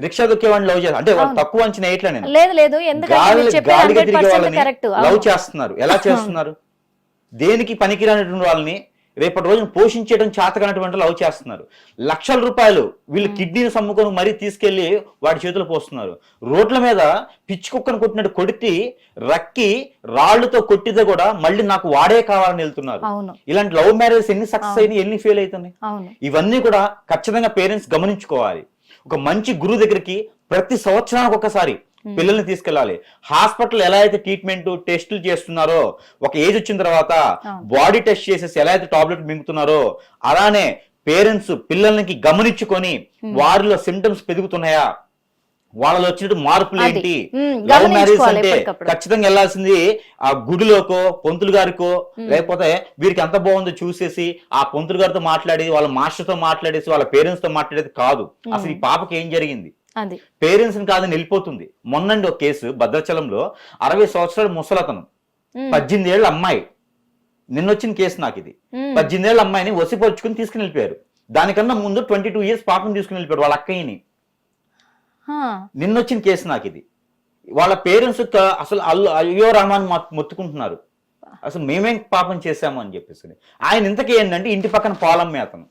రిక్షా దొక్కే వాళ్ళని లవ్ చేస్తారు అంటే వాళ్ళు తక్కువ అంచనా ఎట్లా? నేను గాలిగా తిరిగే వాళ్ళని లవ్ చేస్తున్నారు. ఎలా చేస్తున్నారు? దేనికి పనికిరానటువంటి వాళ్ళని రేపటి రోజున పోషించడం చేతకానటువంటి లవ్ చేస్తున్నారు. లక్షల రూపాయలు వీళ్ళు కిడ్నీని సమ్ముకొని మరీ తీసుకెళ్లి వాడి చేతులు పోస్తున్నారు. రోడ్ల మీద పిచ్చి కుక్కను కొట్టినట్టు కొడితే రక్కి రాళ్లతో కొట్టితే కూడా మళ్ళీ నాకు వాడే కావాలని వెళ్తున్నారు. ఇలాంటి లవ్ మ్యారేజ్ ఎన్ని సక్సెస్ అయినాయి, ఎన్ని ఫెయిల్ అవుతున్నాయి. ఇవన్నీ కూడా ఖచ్చితంగా పేరెంట్స్ గమనించుకోవాలి. ఒక మంచి గురువు దగ్గరికి ప్రతి సంవత్సరానికి ఒకసారి పిల్లల్ని తీసుకెళ్లాలి. హాస్పిటల్ ఎలా అయితే ట్రీట్మెంట్ టెస్టులు చేస్తున్నారో, ఒక ఏజ్ వచ్చిన తర్వాత బాడీ టెస్ట్ చేసేసి ఎలా అయితే టాబ్లెట్ మింగుతున్నారో, అలానే పేరెంట్స్ పిల్లలకి గమనించుకొని వారిలో సిమ్టమ్స్ పెరుగుతున్నాయా, వాళ్ళలో వచ్చినట్టు మార్పులు అది. ఏంటి, లవ్ మ్యారేజ్ గమనించుకోవాలి అంటే ఎప్పటికప్పుడు. ఖచ్చితంగా వెళ్ళాల్సింది ఆ గుడిలోకో పొంతులు గారికో, లేకపోతే వీరికి ఎంత బాగుందో చూసేసి ఆ పొంతులు గారితో మాట్లాడి వాళ్ళ మాస్టర్ తో మాట్లాడేసి వాళ్ళ పేరెంట్స్ తో మాట్లాడేది కాదు. అసలు ఈ పాపకి ఏం జరిగింది, అది పేరెంట్స్ ని కాదని వెళ్ళిపోతుంది. మొన్నండి ఒక కేసు భద్రాచలంలో 60 సంవత్సరాల ముసలతను, 18 ఏళ్ళ అమ్మాయి, నిన్నొచ్చిన కేసు నాకు ఇది. 18 ఏళ్ళ అమ్మాయిని వసిపరుచుకుని తీసుకుని వెళ్ళిపోయారు. దానికన్నా ముందు 22 ఇయర్స్ పాపను తీసుకుని వెళ్ళిపోయారు వాళ్ళ అక్కయ్యని. నిన్నొచ్చిన కేసు నాకు ఇది. వాళ్ళ పేరెంట్స్ అసలు అయ్యో రహమాన్ మొత్తుకుంటున్నారు, అసలు మేమేం పాపం చేశాము అని చెప్పేసి. ఆయన ఇంతకీ ఏంటంటే ఇంటి పక్కన పొలం అతను,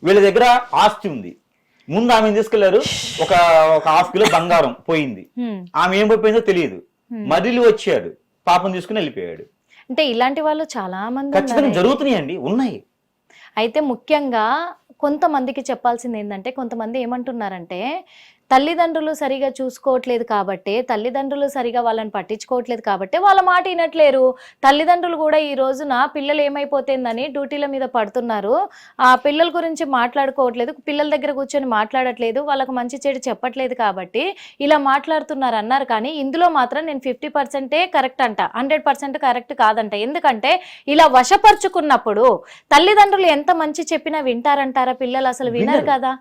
వీళ్ళ దగ్గర ఆస్తి ఉంది. ముందు ఆమెను తీసుకెళ్లారు, ఒక 1/2 కిలో బంగారం పోయింది. ఆమె ఏం పోయిందో తెలియదు, మరిలు వచ్చాడు, పాపం తీసుకుని వెళ్ళిపోయాడు. అంటే ఇలాంటి వాళ్ళు చాలా మంది ఖచ్చితంగా జరుగుతున్నాయండి, ఉన్నాయి. అయితే ముఖ్యంగా కొంతమందికి చెప్పాల్సింది ఏంటంటే, కొంతమంది ఏమంటున్నారంటే తల్లిదండ్రులు సరిగా చూసుకోవట్లేదు కాబట్టి, తల్లిదండ్రులు సరిగా వాళ్ళని పట్టించుకోవట్లేదు కాబట్టి వాళ్ళ మాట వినట్లేరు. తల్లిదండ్రులు కూడా ఈ రోజున పిల్లలు ఏమైపోతుందని డ్యూటీల మీద పడుతున్నారు, ఆ పిల్లల గురించి మాట్లాడుకోవట్లేదు, పిల్లల దగ్గర కూర్చొని మాట్లాడట్లేదు, వాళ్ళకు మంచి చెడు చెప్పట్లేదు కాబట్టి ఇలా మాట్లాడుతున్నారు అన్నారు. కానీ ఇందులో మాత్రం నేను 50% కరెక్ట్ అంట, 100% కరెక్ట్ కాదంట. ఎందుకంటే ఇలా వశపరుచుకున్నప్పుడు తల్లిదండ్రులు ఎంత మంచి చెప్పినా వింటారంటారా పిల్లలు? అసలు వినరు కదా.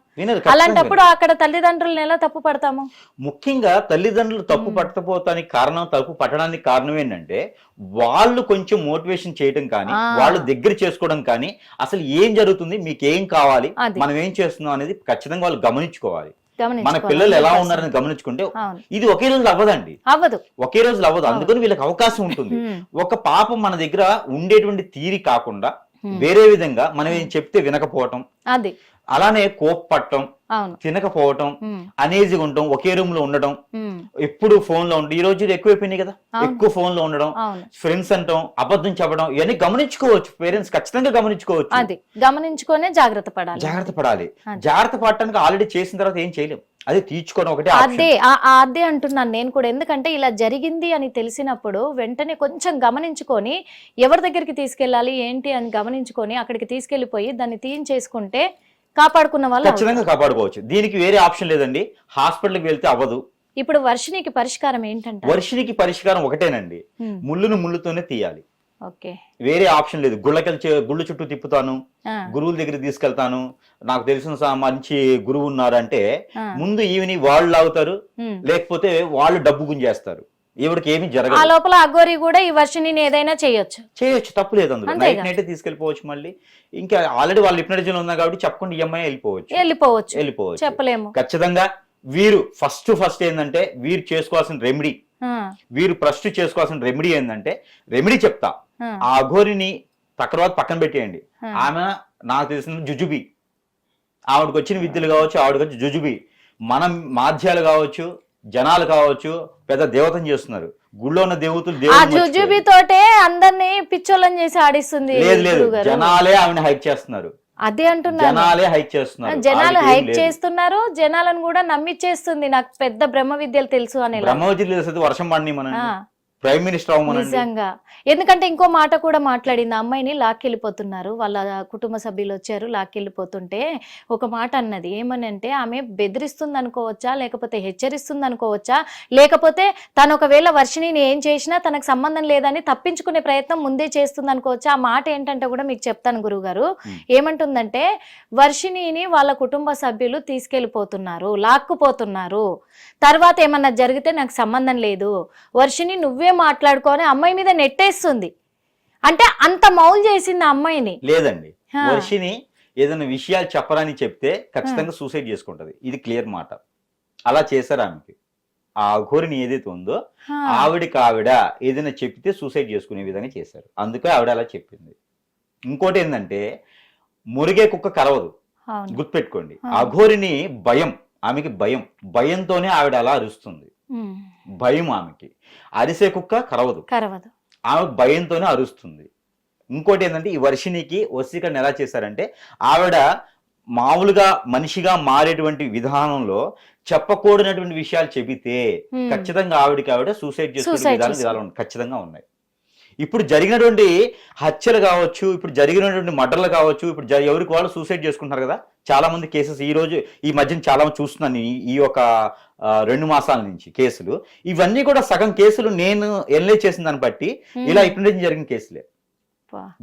అలాంటప్పుడు అక్కడ తల్లిదండ్రులను ఎలా తప్పు పడతాము? ముఖ్యంగా తల్లిదండ్రులు తప్పు పట్టకపోతానికి కారణం, తప్పు పట్టడానికి కారణం ఏంటంటే వాళ్ళు కొంచెం మోటివేషన్ చేయడం కానీ, వాళ్ళు దగ్గర చేసుకోవడం కానీ, అసలు ఏం జరుగుతుంది, మీకు ఏం కావాలి, మనం ఏం చేస్తున్నాం అనేది ఖచ్చితంగా వాళ్ళు గమనించుకోవాలి. మన పిల్లలు ఎలా ఉన్నారని గమనించుకుంటే ఇది ఒకే రోజులు అవ్వదండి, ఒకే రోజులు అవ్వదు. అందుకని వీళ్ళకి అవకాశం ఉంటుంది. ఒక పాప మన దగ్గర ఉండేటువంటి తీరి కాకుండా వేరే విధంగా మనం ఏం చెప్తే వినకపోవటం, అది అలానే కోప్పట్టం, తినకపోవటం, అనేజిగా ఉండటం, ఒకే రూమ్ లో ఉండడం, ఎప్పుడు ఫోన్ లో ఉండడం. ఈ రోజు ఎక్కువైపోయినాయి కదా, ఎక్కువ ఫోన్ లో ఉండడం, ఫ్రెండ్స్ అంటాం, అబద్ధం చెప్పడం, ఇవన్నీ గమనించుకోవచ్చు. పేరెంట్స్ ఖచ్చితంగా గమనించుకోవచ్చు. అది గమనించుకునే జాగ్రత్త పడాలి. జాగ్రత్త పడటానికి ఆల్రెడీ చేసిన తర్వాత ఏం చేయలేం, అదే తీర్చుకోవడం ఒకటే. అదే అంటున్నాను నేను కూడా. ఎందుకంటే ఇలా జరిగింది అని తెలిసినప్పుడు వెంటనే కొంచెం గమనించుకొని ఎవరి దగ్గరికి తీసుకెళ్ళాలి ఏంటి అని గమనించుకొని అక్కడికి తీసుకెళ్లిపోయి దాన్ని తీయించేసుకుంటే కాపాడుకున్న వాళ్ళు ఖచ్చితంగా కాపాడుకోవచ్చు. దీనికి వేరే ఆప్షన్ లేదండి, హాస్పిటల్కి వెళ్తే అవ్వదు. ఇప్పుడు వర్షినికి పరిష్కారం ఏంటంటే, వర్షినికి పరిష్కారం ఒకటేనండి, ముళ్ళును ముళ్ళుతోనే తీయాలి. ఓకే, వేరే ఆప్షన్ లేదు. గుళ్ళు చుట్టూ తిప్పుతాను, గురువుల దగ్గర తీసుకెళ్తాను, నాకు తెలిసిన మంచి గురువు ఉన్నారంటే ముందు ఈవిని వాళ్ళు లాగుతారు, లేకపోతే వాళ్ళు డబ్బు గుంజేస్తారు. ఎవరికి ఏమి జరగదు. ఆ లోపల అఘోరి కూడా ఈ వర్షిని ఏదైనా చేయొచ్చు, తప్పు లేదు. అందులో నైట్ నైట్ తీసుకెళ్ళిపోవచ్చు. మళ్ళీ ఇంకా ఆల్రెడీ వాళ్ళు హిప్నటిజం ఉన్నా కాబట్టి చెప్పకుండా ఈఎంఐ వెళ్ళిపోవచ్చు. చెప్పలేము. ఖచ్చితంగా వీరు ఫస్ట్ ఏంటంటే వీరు చేసుకోవాల్సిన రెమెడీ, ఏంటంటే రెమెడీ చెప్తా. ఆ అఘోరిని తర్వాత పక్కన పెట్టేయండి. ఆమె నాకు తెలిసిన జుజుబి, ఆవిడకి వచ్చిన విద్యలు కావచ్చు, ఆవిడకి వచ్చి జుజుబి. మనం మాధ్యాలు కావచ్చు, జనాలు కావచ్చు, పెద్ద దేవతను చేస్తున్నారు. గుళ్ళో ఉన్న జుజుబి తోటే అందరినీ పిచ్చోళ్ళని చేసి ఆడిస్తుంది. లేదు, జనాలే ఆమెను హైక్ చేస్తున్నారు. అదే అంటున్నారు, జనాలు హైక్ చేస్తున్నారు, జనాలను కూడా నమ్మిచ్చేస్తుంది. నాకు పెద్ద బ్రహ్మ విద్యలు తెలుసు అని. బ్రహ్మ విద్యలు తెలిసి వర్షం పడి మనం ప్రైమ్ మినిస్టర్ నిజంగా. ఎందుకంటే ఇంకో మాట కూడా మాట్లాడింది, అమ్మాయిని లాక్కెళ్ళిపోతున్నారు, వాళ్ళ కుటుంబ సభ్యులు వచ్చారు లాక్కెళ్ళిపోతుంటే ఒక మాట అన్నది. ఏమని అంటే, ఆమె బెదిరిస్తుంది అనుకోవచ్చా, లేకపోతే హెచ్చరిస్తుంది అనుకోవచ్చా, లేకపోతే తను ఒకవేళ వర్షిణిని ఏం చేసినా తనకు సంబంధం లేదని తప్పించుకునే ప్రయత్నం ముందే చేస్తుంది అనుకోవచ్చా. ఆ మాట ఏంటంటే కూడా మీకు చెప్తాను గురువు గారు. ఏమంటుందంటే, వర్షిణిని వాళ్ళ కుటుంబ సభ్యులు తీసుకెళ్ళిపోతున్నారు, లాక్కుపోతున్నారు, తర్వాత ఏమన్నా జరిగితే నాకు సంబంధం లేదు, వర్షిణి నువ్వే మాట్లాడుకొని అమ్మాయి మీద నెట్టేస్తుంది. అంటే అంత మౌల్ చేసింది అమ్మాయిని. లేదండి, వర్షిని ఏదైనా విషయాలు చెప్పరని చెప్తే ఖచ్చితంగా సూసైడ్ చేసుకుంటది. ఇది క్లియర్ మాట. అలా చేశారు ఆమెకి. ఆ అఘోరిని ఏదైతే ఉందో ఆవిడ ఏదైనా చెప్తే సూసైడ్ చేసుకునే విధంగా చేశారు. అందుకే ఆవిడ అలా చెప్పింది. ఇంకోటి ఏంటంటే, మురిగే కుక్క కరవదు, గుర్తుపెట్టుకోండి. అఘోరిని భయం, ఆమెకి భయంతోనే ఆవిడ అలా అరుస్తుంది. భయం ఆమెకి. అరిసే కుక్క కరవదు, ఆమె భయంతోనే అరుస్తుంది. ఇంకోటి ఏంటంటే, ఈ వర్షినికి వశీకరణ ఎలా చేశారంటే, ఆవిడ మామూలుగా మనిషిగా మారేటువంటి విధానంలో చెప్పకూడనటువంటి విషయాలు చెబితే ఖచ్చితంగా ఆవిడ సూసైడ్ చేసుకునే విధాలు ఖచ్చితంగా ఉన్నాయి. ఇప్పుడు జరిగినటువంటి హత్యలు కావచ్చు, ఇప్పుడు జరిగినటువంటి మర్డర్లు కావచ్చు, ఇప్పుడు ఎవరికి వాళ్ళు సూసైడ్ చేసుకుంటున్నారు కదా, చాలా మంది కేసెస్ ఈ మధ్యన చాలా మంది చూస్తున్నాను ఈ ఒక 2 మాసాల నుంచి కేసులు. ఇవన్నీ కూడా సగం కేసులు నేను ఎన్లైజ్ చేసిన దాన్ని బట్టి ఇలా ఇప్పటి జరిగిన కేసులే.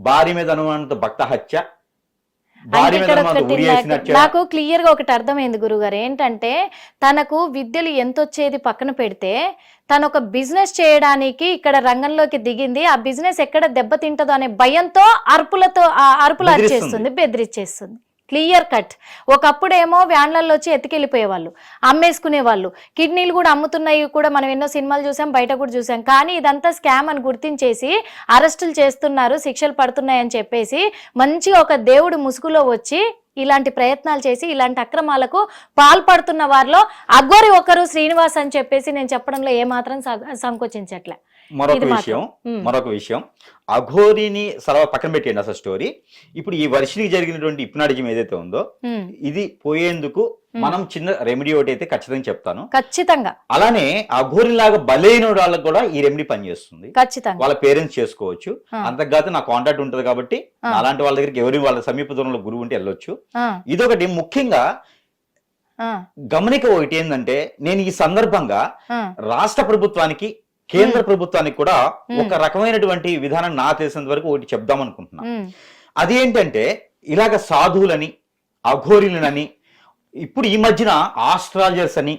భార్య మీద అనుమానంతో భక్త హత్య, భార్య మీద అనుమానంతో ఉరి వేసిన హత్య. నాకు క్లియర్ గా ఒకటి అర్థమైంది గురుగారు, ఏంటంటే తనకు విద్యలు ఎంత వచ్చేది పక్కన పెడితే తను ఒక బిజినెస్ చేయడానికి ఇక్కడ రంగంలోకి దిగింది. ఆ బిజినెస్ ఎక్కడ దెబ్బతింటదో అనే భయంతో అరుపులు అరిచేస్తుంది, బెదిరించేస్తుంది. Clear cut. ఒకప్పుడేమో వ్యాన్లలో వచ్చి ఎత్తుకెళ్ళిపోయేవాళ్ళు, అమ్మేసుకునేవాళ్ళు, కిడ్నీలు కూడా అమ్ముతున్నాయి కూడా మనం ఎన్నో సినిమాలు చూసాం, బయట కూడా చూసాం. కానీ ఇదంతా స్కామ్ అని గుర్తించేసి అరెస్టులు చేస్తున్నారు, శిక్షలు పడుతున్నాయని చెప్పేసి మంచిగా ఒక దేవుడు ముసుగులో వచ్చి ఇలాంటి ప్రయత్నాలు చేసి ఇలాంటి అక్రమాలకు పాల్పడుతున్న వారిలో అఘోరి ఒకరు శ్రీనివాస్ అని చెప్పేసి నేను చెప్పడంలో ఏమాత్రం సంకోచించట్లే. మరొక విషయం అఘోరిని పక్కన పెట్టండి అసలు స్టోరీ. ఇప్పుడు ఈ వర్షినికి జరిగినటువంటి హిప్నాటిజం ఏదైతే ఉందో ఇది పోయేందుకు మనం చిన్న రెమెడీ ఒకటి అయితే ఖచ్చితంగా చెప్తాను. ఖచ్చితంగా. అలానే అఘోరి లాగా బలైన వాళ్ళకి కూడా ఈ రెమెడీ పనిచేస్తుంది. ఖచ్చితంగా వాళ్ళ పేరెంట్స్ చేసుకోవచ్చు. అంతకుగాక నా కాంటాక్ట్ ఉంటది కాబట్టి అలాంటి వాళ్ళ దగ్గరికి వాళ్ళ సమీప దూరంలో గురువు ఉంటే వెళ్ళొచ్చు. ఇదొకటి ముఖ్యంగా గమనిక ఒకటి ఏంటంటే, నేను ఈ సందర్భంగా రాష్ట్ర ప్రభుత్వానికి కేంద్ర ప్రభుత్వానికి కూడా ఒక రకమైనటువంటి విధానం నా తెలిసినంత వరకు ఒకటి చెప్దాం అనుకుంటున్నా. అది ఏంటంటే, ఇలాగ సాధువులని అఘోరీలని ఇప్పుడు ఈ మధ్యన ఆస్ట్రాలజర్స్ అని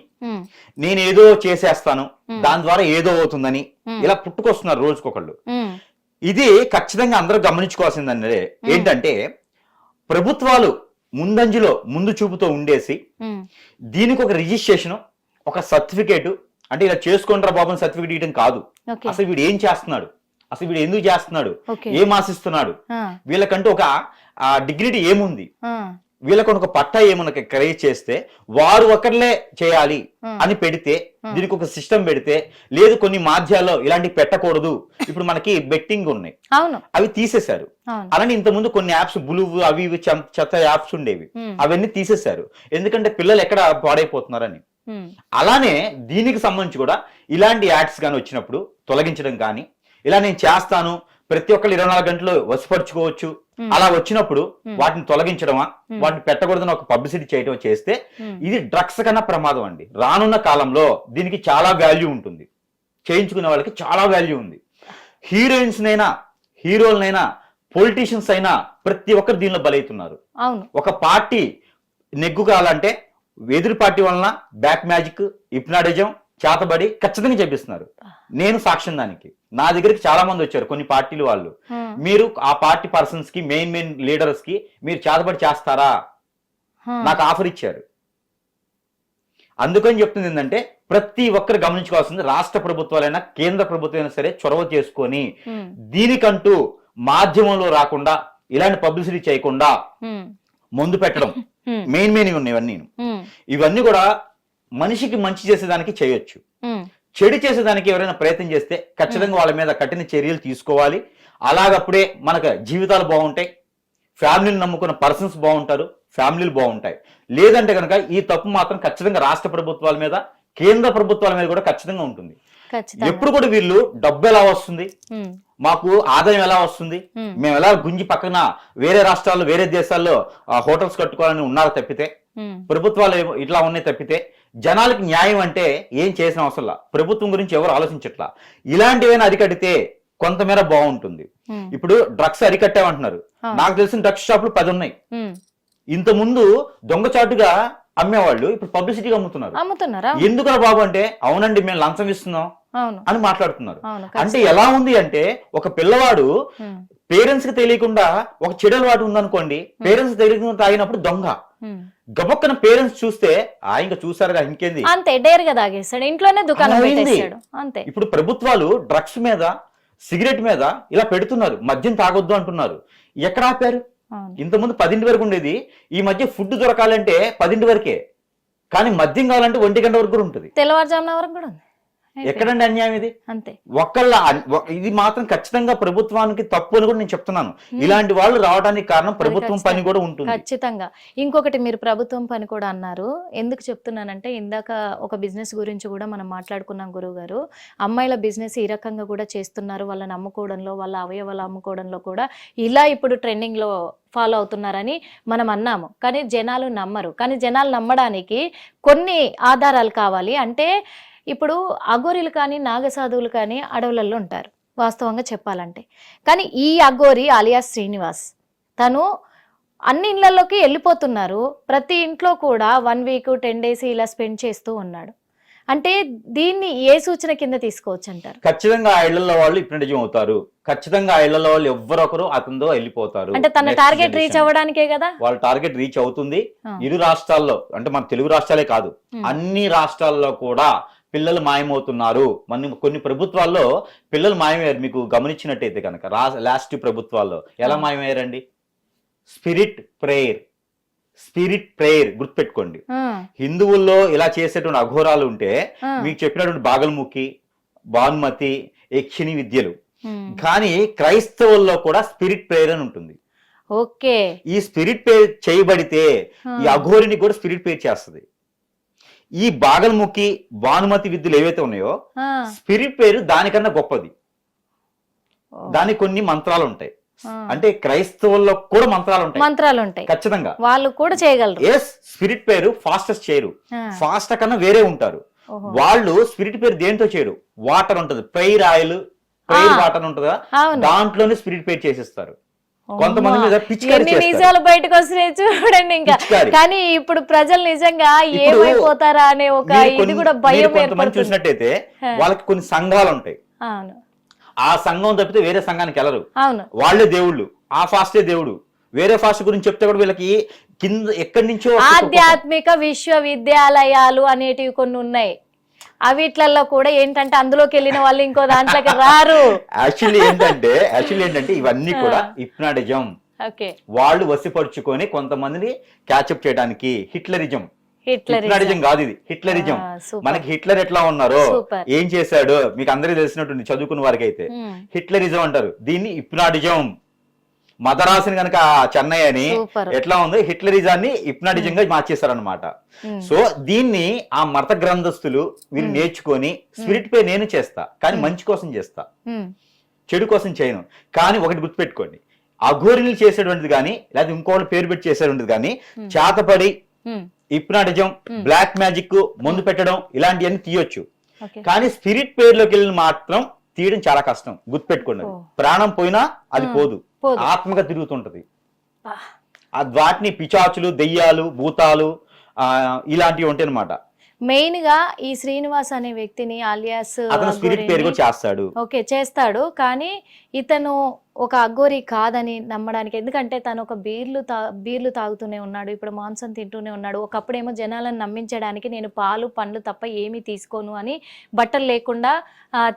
నేనేదో చేసేస్తాను దాని ద్వారా ఏదో అవుతుందని ఇలా పుట్టుకొస్తున్నారు రోజుకొకళ్ళు. ఇది ఖచ్చితంగా అందరూ గమనించుకోవాల్సిందంటే ఏంటంటే, ప్రభుత్వాలు ముందు చూపుతో ఉండేసి దీనికి ఒక రిజిస్ట్రేషన్, ఒక సర్టిఫికేట్, అంటే ఇలా చేసుకుంటారా బాబు సర్టిఫికేట్ ఇవ్వడం కాదు. అసలు వీడు ఏం చేస్తున్నాడు, అసలు వీడు ఎందుకు చేస్తున్నాడు, ఏం ఆశిస్తున్నాడు, వీళ్ళకంటూ ఒక డిగ్నిటీ ఏముంది, వీళ్ళకు ఒక పట్టా ఏమన్నా క్రియేట్ చేస్తే వారు ఒకరిలే చేయాలి అని పెడితే, దీనికి ఒక సిస్టమ్ పెడితే, లేదు కొన్ని మాధ్యాల్లో ఇలాంటివి పెట్టకూడదు. ఇప్పుడు మనకి బెట్టింగ్ ఉన్నాయి, అవి తీసేశారు. అలానే ఇంతకుముందు కొన్ని యాప్స్ బులువు అవి ఇవి చెత్త యాప్స్ ఉండేవి, అవన్నీ తీసేశారు. ఎందుకంటే పిల్లలు ఎక్కడ పాడైపోతున్నారని. అలానే దీనికి సంబంధించి కూడా ఇలాంటి యాడ్స్ కానీ వచ్చినప్పుడు తొలగించడం కానీ, ఇలా నేను చేస్తాను ప్రతి ఒక్కళ్ళు 24 గంటలు వశపరుచుకోవచ్చు అలా వచ్చినప్పుడు వాటిని తొలగించడమా, వాటిని పెట్టకూడదని ఒక పబ్లిసిటీ చేయడం చేస్తే ఇది డ్రగ్స్ కన్నా ప్రమాదం అండి. రానున్న కాలంలో దీనికి చాలా వాల్యూ ఉంటుంది, చేయించుకునే వాళ్ళకి చాలా వాల్యూ ఉంది. హీరోయిన్స్ నైనా హీరోలనైనా పొలిటీషియన్స్ అయినా ప్రతి ఒక్కరు దీనిలో బలవుతున్నారు. ఒక పార్టీ నెగ్గు కావాలంటే ఎదురు పార్టీ వలన బ్యాక్ మ్యాజిక్, హిప్నాటిజం, చేతబడి ఖచ్చితంగా చేపిస్తున్నారు. నేను సాక్ష్యం దానికి. నా దగ్గరికి చాలా మంది వచ్చారు కొన్ని పార్టీలు వాళ్ళు, మీరు ఆ పార్టీ పర్సన్స్ కి మెయిన్ లీడర్స్ కి మీరు చేతబడి చేస్తారా, నాకు ఆఫర్ ఇచ్చారు. అందుకని చెప్తుంది ఏంటంటే, ప్రతి ఒక్కరు గమనించుకోవాల్సింది రాష్ట్ర ప్రభుత్వాలైనా కేంద్ర ప్రభుత్వం సరే చొరవ చేసుకొని దీనికంటూ మాధ్యమంలో రాకుండా ఇలాంటి పబ్లిసిటీ చేయకుండా ముందు పెట్టడం మెయిన్ ఉన్నాయి. ఇవన్నీ కూడా మనిషికి మంచి చేసేదానికి చేయొచ్చు, చెడు చేసేదానికి ఎవరైనా ప్రయత్నం చేస్తే ఖచ్చితంగా వాళ్ళ మీద కఠిన చర్యలు తీసుకోవాలి. అలాగప్పుడే మనకు జీవితాలు బాగుంటాయి, ఫ్యామిలీని నమ్ముకున్న పర్సన్స్ బాగుంటారు, ఫ్యామిలీలు బాగుంటాయి. లేదంటే కనుక ఈ తప్పు మాత్రం ఖచ్చితంగా రాష్ట్ర ప్రభుత్వాల మీద కేంద్ర ప్రభుత్వాల మీద కూడా ఖచ్చితంగా ఉంటుంది. ఎప్పుడు కూడా వీళ్ళు డబ్బు ఎలా వస్తుంది, మాకు ఆదాయం ఎలా వస్తుంది, మేము ఎలా గుంజి పక్కన వేరే రాష్ట్రాల్లో వేరే దేశాల్లో హోటల్స్ కట్టుకోవాలని ఉన్నారు తప్పితే, ప్రభుత్వాలు ఇట్లా ఉన్నాయి తప్పితే, జనాలకి న్యాయం అంటే ఏం చేసిన అవసరం ప్రభుత్వం గురించి ఎవరు ఆలోచించట్లా. ఇలాంటివైనా అరికడితే కొంతమేర బాగుంటుంది. ఇప్పుడు డ్రగ్స్ అరికట్టామంటున్నారు, నాకు తెలిసిన డ్రగ్స్ షాపులు 10 ఉన్నాయి. ఇంత ముందు దొంగచాటుగా అమ్మేవాళ్ళు ఇప్పుడు పబ్లిసిటీగా అమ్ముతున్నారు. ఎందుకురా బాబు అంటే, అవునండి మేము లంచం ఇస్తున్నాం అని మాట్లాడుతున్నారు. అంటే ఎలా ఉంది అంటే, ఒక పిల్లవాడు పేరెంట్స్ కి తెలియకుండా ఒక చెడు అలవాటు ఉందనుకోండి, పేరెంట్స్ తెలియకుండా తాగినప్పుడు దొంగ, గబక్కన పేరెంట్స్ చూస్తే ఇంకా చూసారుగా ఇంకేంది అంతే డేర్ గా తాగేస్తాడు, ఇంట్లోనే దుకాణం పెట్టేస్తాడు అంతే. ఇప్పుడు ప్రభుత్వాలు డ్రగ్స్ మీద సిగరెట్ మీద ఇలా పెడుతున్నారు, మద్యం తాగొద్దు అంటున్నారు. ఎక్కడ ఆపారు? ఇంతకుముందు 10 వరకు ఉండేది, ఈ మధ్య ఫుడ్ దొరకాలంటే 10 వరకే, కానీ మద్యం కావాలంటే 1 గంట వరకు కూడా ఉంటుంది, తెల్లవారుజామున వరకు కూడా ఉంది. ఎక్కడండి అన్యాయం ఇది? అంతే. ఇది మాత్రం ఖచ్చితంగా ప్రభుత్వానికి తప్పు అని కూడా నేను చెప్తున్నాను. ఇలాంటి వాళ్ళు రావడానికి కారణం ప్రభుత్వం పని కూడా ఉంటుంది. ఖచ్చితంగా. ఇంకొకటి మీరు ప్రభుత్వం పని కూడా అన్నారు. ఎందుకు చెప్తున్నానంటే ఇందాక ఒక బిజినెస్ గురించి కూడా మనం మాట్లాడుకున్నాం గురువు గారు. అమ్మాయిల బిజినెస్ ఈ రకంగా కూడా చేస్తున్నారు, వాళ్ళని అమ్ముకోవడంలో, వాళ్ళ అవయవాలు అమ్ముకోవడంలో కూడా ఇలా ఇప్పుడు ట్రెండింగ్ లో ఫాలో అవుతున్నారని మనం అన్నాము. కానీ జనాలు నమ్మరు. కానీ జనాలు నమ్మడానికి కొన్ని ఆధారాలు కావాలి. అంటే ఇప్పుడు అఘోరీలు కానీ నాగసాధువులు కానీ అడవులలో ఉంటారు వాస్తవంగా చెప్పాలంటే. కానీ ఈ అఘోరి అలియాస్ శ్రీనివాస్ తను అన్ని ఇళ్లలోకి వెళ్ళిపోతున్నారు. ప్రతి ఇంట్లో కూడా 1 వీక్ 10 days ఇలా స్పెండ్ చేస్తూ ఉన్నాడు. అంటే దీన్ని ఏ సూచన కింద తీసుకోవచ్చు అంటారు? ఖచ్చితంగా ఆ ఇళ్లలో వాళ్ళు హిప్నటిజం అవుతారు. ఖచ్చితంగా ఆ ఇళ్లలో వాళ్ళు ఎవ్వరొకరు అతనితో వెళ్ళిపోతారు. అంటే తన టార్గెట్ రీచ్ అవ్వడానికే కదా. వాళ్ళ టార్గెట్ రీచ్ అవుతుంది. ఇరు రాష్ట్రాల్లో, అంటే మన తెలుగు రాష్ట్రాలే కాదు, అన్ని రాష్ట్రాల్లో కూడా పిల్లలు మాయమవుతున్నారు. కొన్ని ప్రభుత్వాల్లో పిల్లలు మాయమయ్యారు. మీకు గమనించినట్టయితే కనుక లాస్ట్ ప్రభుత్వాల్లో ఎలా మాయమయ్యారండి? స్పిరిట్ ప్రేయర్ గుర్తుపెట్టుకోండి. హిందువుల్లో ఇలా చేసేటువంటి అఘోరాలు ఉంటే మీకు చెప్పినటువంటి బాగల్ముఖి, భానుమతి, యక్షిణి విద్యలు. కానీ క్రైస్తవుల్లో కూడా స్పిరిట్ ప్రేయర్ అని ఉంటుంది. ఓకే. ఈ స్పిరిట్ ప్రేయర్ చేయబడితే ఈ అఘోరిని కూడా స్పిరిట్ ప్రేయర్ చేస్తుంది. ఈ బాగల్ముఖి, భానుమతి విద్యలు ఏవైతే ఉన్నాయో స్పిరిట్ పేరు దానికన్నా గొప్పది. దానికి కొన్ని మంత్రాలు ఉంటాయి. అంటే క్రైస్తవుల్లో కూడా మంత్రాలు ఉంటాయి ఖచ్చితంగా. వాళ్ళు కూడా చేయగలరు. ఎస్, స్పిరిట్ పేరు ఫాస్టెస్ట్ చేయరు. ఫాస్ట్ కన్నా వేరే ఉంటారు వాళ్ళు. స్పిరిట్ పేరు దేంతో చేయరు? వాటర్ ఉంటది, ప్రేయర్ ఆయిల్, ప్రేయర్ వాటర్ ఉంటదా, దాంట్లోనే స్పిరిట్ పేరు చేసిస్తారు. కొంతమంది మీద నిజాలు బయటకు వస్తున్నాయి చూడండి. ఇంకా కానీ ఇప్పుడు ప్రజలు నిజంగా ఏమైపోతారా అనే ఒక ఇది కూడా భయం. కొంతమంది చూసినట్టయితే వాళ్ళకి కొన్ని సంఘాలు ఉంటాయి. ఆ సంఘం తప్పితే వేరే సంఘానికి వెళ్ళరు. వాళ్ళే దేవుళ్ళు, ఆ ఫాస్టే దేవుడు. వేరే ఫాస్ట్ గురించి చెప్తే కూడా వీళ్ళకి కింద ఎక్కడి నుంచో ఆధ్యాత్మిక విశ్వవిద్యాలయాలు అనేటివి కొన్ని ఉన్నాయి. అవిట్లలో కూడా ఏంటంటే అందులోకి వెళ్ళిన వాళ్ళు ఇంకో దాంట్లోకి రారు. యాక్చువల్లీ ఏంటంటే ఇవన్నీ కూడా హిప్నాటిజం. వాళ్ళు వసిపరుచుకొని కొంతమందిని క్యాచప్ చేయడానికి. హిట్లరిజం కాదు ఇది, హిట్లరిజం. మనకి హిట్లర్ ఎట్లా ఉన్నారో, ఏం చేశాడో మీకు అందరికీ తెలిసినట్టు చదువుకున్న వారికి అయితే హిట్లరిజం అంటారు. దీన్ని హిప్నాటిజం. మదరాసుని కనుక చెన్నై అని ఎట్లా ఉందో హిట్లరిజాన్ని హిప్నాటిజం గా మార్చేశారనమాట. సో దీన్ని ఆ మత గ్రంథస్తులు వీళ్ళు నేర్చుకొని స్పిరిట్ పే నేను చేస్తా, కానీ మంచి కోసం చేస్తా, చెడు కోసం చేయను. కానీ ఒకటి గుర్తుపెట్టుకోండి, అఘోరిని చేసేటువంటిది కానీ లేదా ఇంకోళ్ళు పేరు పెట్టి చేసేటువంటిది కానీ చేతపడి హిప్నాటిజం, బ్లాక్ మ్యాజిక్, మందు పెట్టడం ఇలాంటివన్నీ తీయొచ్చు. కానీ స్పిరిట్ పేరులోకి వెళ్ళిన మాత్రం తీయడం చాలా కష్టం. గుర్తుపెట్టుకోండి, ప్రాణం పోయినా అది పోదు, ఆత్మగా తిరుగుతుంటది. వాటిని పిచాచులు, దెయ్యాలు, భూతాలు ఇలాంటివి ఉంటాయి అనమాట. మెయిన్ గా ఈ శ్రీనివాస్ అనే వ్యక్తిని అలియాస్ స్పిరిట్ పేరు కూడా చేస్తాడు. ఓకే, చేస్తాడు. కానీ ఇతను ఒక అఘోరి కాదని నమ్మడానికి, ఎందుకంటే తను ఒక బీర్లు తాగుతూనే ఉన్నాడు, ఇప్పుడు మాంసం తింటూనే ఉన్నాడు. ఒకప్పుడేమో జనాలను నమ్మించడానికి నేను పాలు పండ్లు తప్ప ఏమీ తీసుకోను అని బట్టలు లేకుండా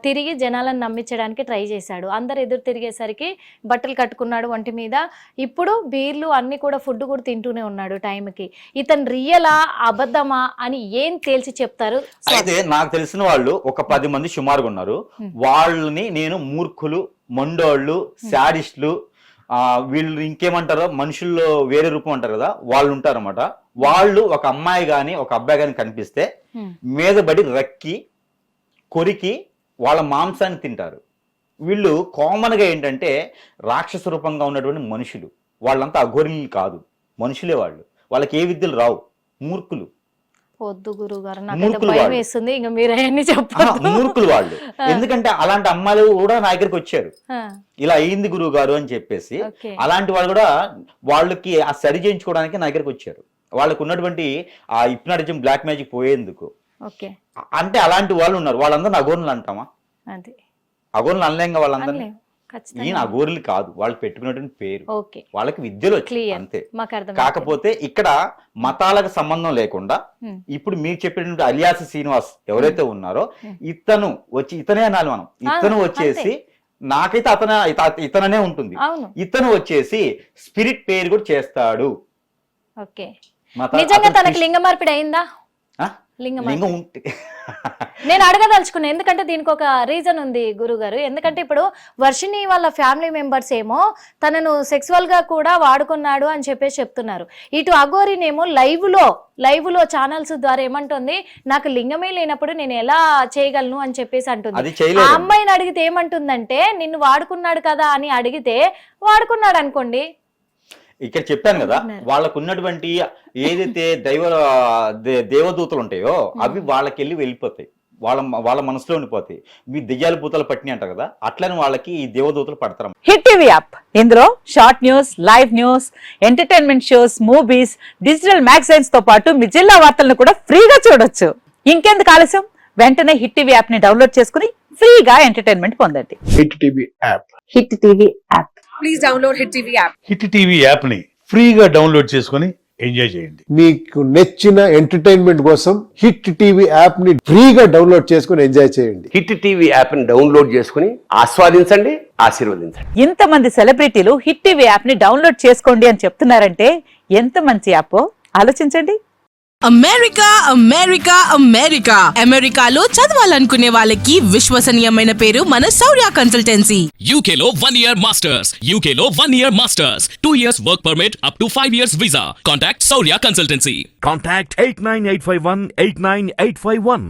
తిరిగి జనాలను నమ్మించడానికి ట్రై చేశాడు. అందరు ఎదురు తిరిగేసరికి బట్టలు కట్టుకున్నాడు ఒంటి మీద. ఇప్పుడు బీర్లు అన్ని కూడా ఫుడ్ కూడా తింటూనే ఉన్నాడు టైంకి. ఇతను రియలా అబద్ధమా అని ఏం తేల్చి చెప్తారు? అయితే నాకు తెలిసిన వాళ్ళు ఒక 10 మంది సుమారుగా ఉన్నారు. వాళ్ళని నేను మూర్ఖులు, మొండోళ్ళు, శాడిస్టులు, వీళ్ళు ఇంకేమంటారో మనుషుల్లో వేరే రూపం అంటారు కదా, వాళ్ళు ఉంటారన్నమాట. వాళ్ళు ఒక అమ్మాయి గాని ఒక అబ్బాయి గాని కనిపిస్తే మీద పడి రక్కి కొరికి వాళ్ళ మాంసాన్ని తింటారు. వీళ్ళు కామన్ గా ఏంటంటే రాక్షస రూపంగా ఉన్నటువంటి మనుషులు. వాళ్ళంతా అఘోరిలు కాదు, మనుషులే వాళ్ళు. వాళ్ళకి ఏ విద్యలు రావు, మూర్ఖులు. వద్దు గురువు గారు, నాకు భయం వేస్తుంది. ఇంకా మీరు అవన్నీ చెప్పండి. మూర్ఖులు వాళ్ళు. ఎందుకంటే అలాంటి అమ్మాయిలు కూడా నా దగ్గరికి వచ్చారు, ఇలా అయింది గురువు గారు అని చెప్పేసి. అలాంటి వాళ్ళు కూడా వాళ్ళకి ఆ సరి చేయించుకోవడానికి నా దగ్గరికి వచ్చారు. వాళ్ళకు ఉన్నటువంటి ఆ హిప్నాటిజం, బ్లాక్ మ్యాజిక్ పోయేందుకు. అంటే అలాంటి వాళ్ళు ఉన్నారు. వాళ్ళందరూ అఘోరులు అంటామా? అఘోరులు అనలేంగా వాళ్ళందరినీ. ఈయన అఘోరులు కాదు, వాళ్ళు పెట్టుకున్నటువంటి పేరు. వాళ్ళకి విద్యలు అంతే. కాకపోతే ఇక్కడ మతాలకు సంబంధం లేకుండా ఇప్పుడు మీరు చెప్పినటువంటి అలియాస్ శ్రీనివాస్ ఎవరైతే ఉన్నారో ఇతను వచ్చి, ఇతనే అనాలి మనం, ఇతను వచ్చేసి నాకైతే ఇతననే ఉంటుంది. ఇతను వచ్చేసి స్పిరిట్ పేరు కూడా చేస్తాడు. నిజంగా తనకి లింగ మార్పిడి అయిందా? లింగం లింగం ఉంటే నేను అడగదలుచుకున్నా, ఎందుకంటే దీనికి ఒక రీజన్ ఉంది గురుగారు. ఎందుకంటే ఇప్పుడు వర్షిణి వాళ్ళ ఫ్యామిలీ మెంబర్స్ ఏమో తనను సెక్సువల్ గా కూడా వాడుకున్నాడు అని చెప్పేసి చెప్తున్నారు. ఇటు అఘోరినేమో లైవ్ లో ఛానల్స్ ద్వారా ఏమంటుంది, నాకు లింగమే లేనప్పుడు నేను ఎలా చేయగలను అని చెప్పేసి అంటుంది. అది ఆ చేయలేదు. అమ్మాయిని అడిగితే ఏమంటుందంటే, నిన్ను వాడుకున్నాడు కదా అని అడిగితే వాడుకున్నాడు అనుకోండి. ఇక్కడ చెప్పాను కదా, వాళ్ళకు ఉన్నటువంటి ఏదైతే దేవదూతలు ఉంటాయో అవి వాళ్ళకి వెళ్ళిపోతాయి, వాళ్ళ మనసులో ఉండిపోతాయి. మీ దెయ్యాల భూతాలు పట్టినాయి అంటారు కదా, అట్లని వాళ్ళకి ఈ దేవదూతలు పడతారు. హిట్ టీవీ యాప్, ఇందులో short news, live news, entertainment shows, movies, digital magazines తో పాటు మీ జిల్లా వార్తలను కూడా ఫ్రీగా చూడొచ్చు. ఇంకెందుకు ఆలస్యం, వెంటనే హిట్ టీవీ యాప్ ని డౌన్లోడ్ చేసుకుని ఫ్రీగా ఎంటర్టైన్మెంట్ పొందండి. Hit TV app. Hit TV app. Please download hit TV app. Hit TV app ని ఫ్రీగా డౌన్లోడ్ చేసుకొని ఎంజాయ్ చేయండి. మీకు నచ్చిన ఎంటర్టైన్మెంట్ కోసం హిట్ టీవీ యాప్ ని ఫ్రీగా డౌన్లోడ్ చేసుకుని ఎంజాయ్ చేయండి. హిట్ టీవీ యాప్ ని డౌన్లోడ్ చేసుకుని ఆస్వాదించండి, ఆశీర్వదించండి. ఇంతమంది సెలబ్రిటీలు హిట్ టీవీ యాప్ ని డౌన్లోడ్ చేసుకోండి అని చెప్తున్నారంటే ఎంత మంచి యాప్ ఆలోచించండి. అమెరికా అమెరికా అమెరికా అమెరికాలో చదవాలనుకునే వాళ్ళకి విశ్వసనీయమైన పేరు మన శౌర్య consultancy. UK Law 1 Year Masters. UK Law 1 Year Masters. 2 years work permit up to 5 years visa. Contact Saurya Consultancy. Contact 89851 89851.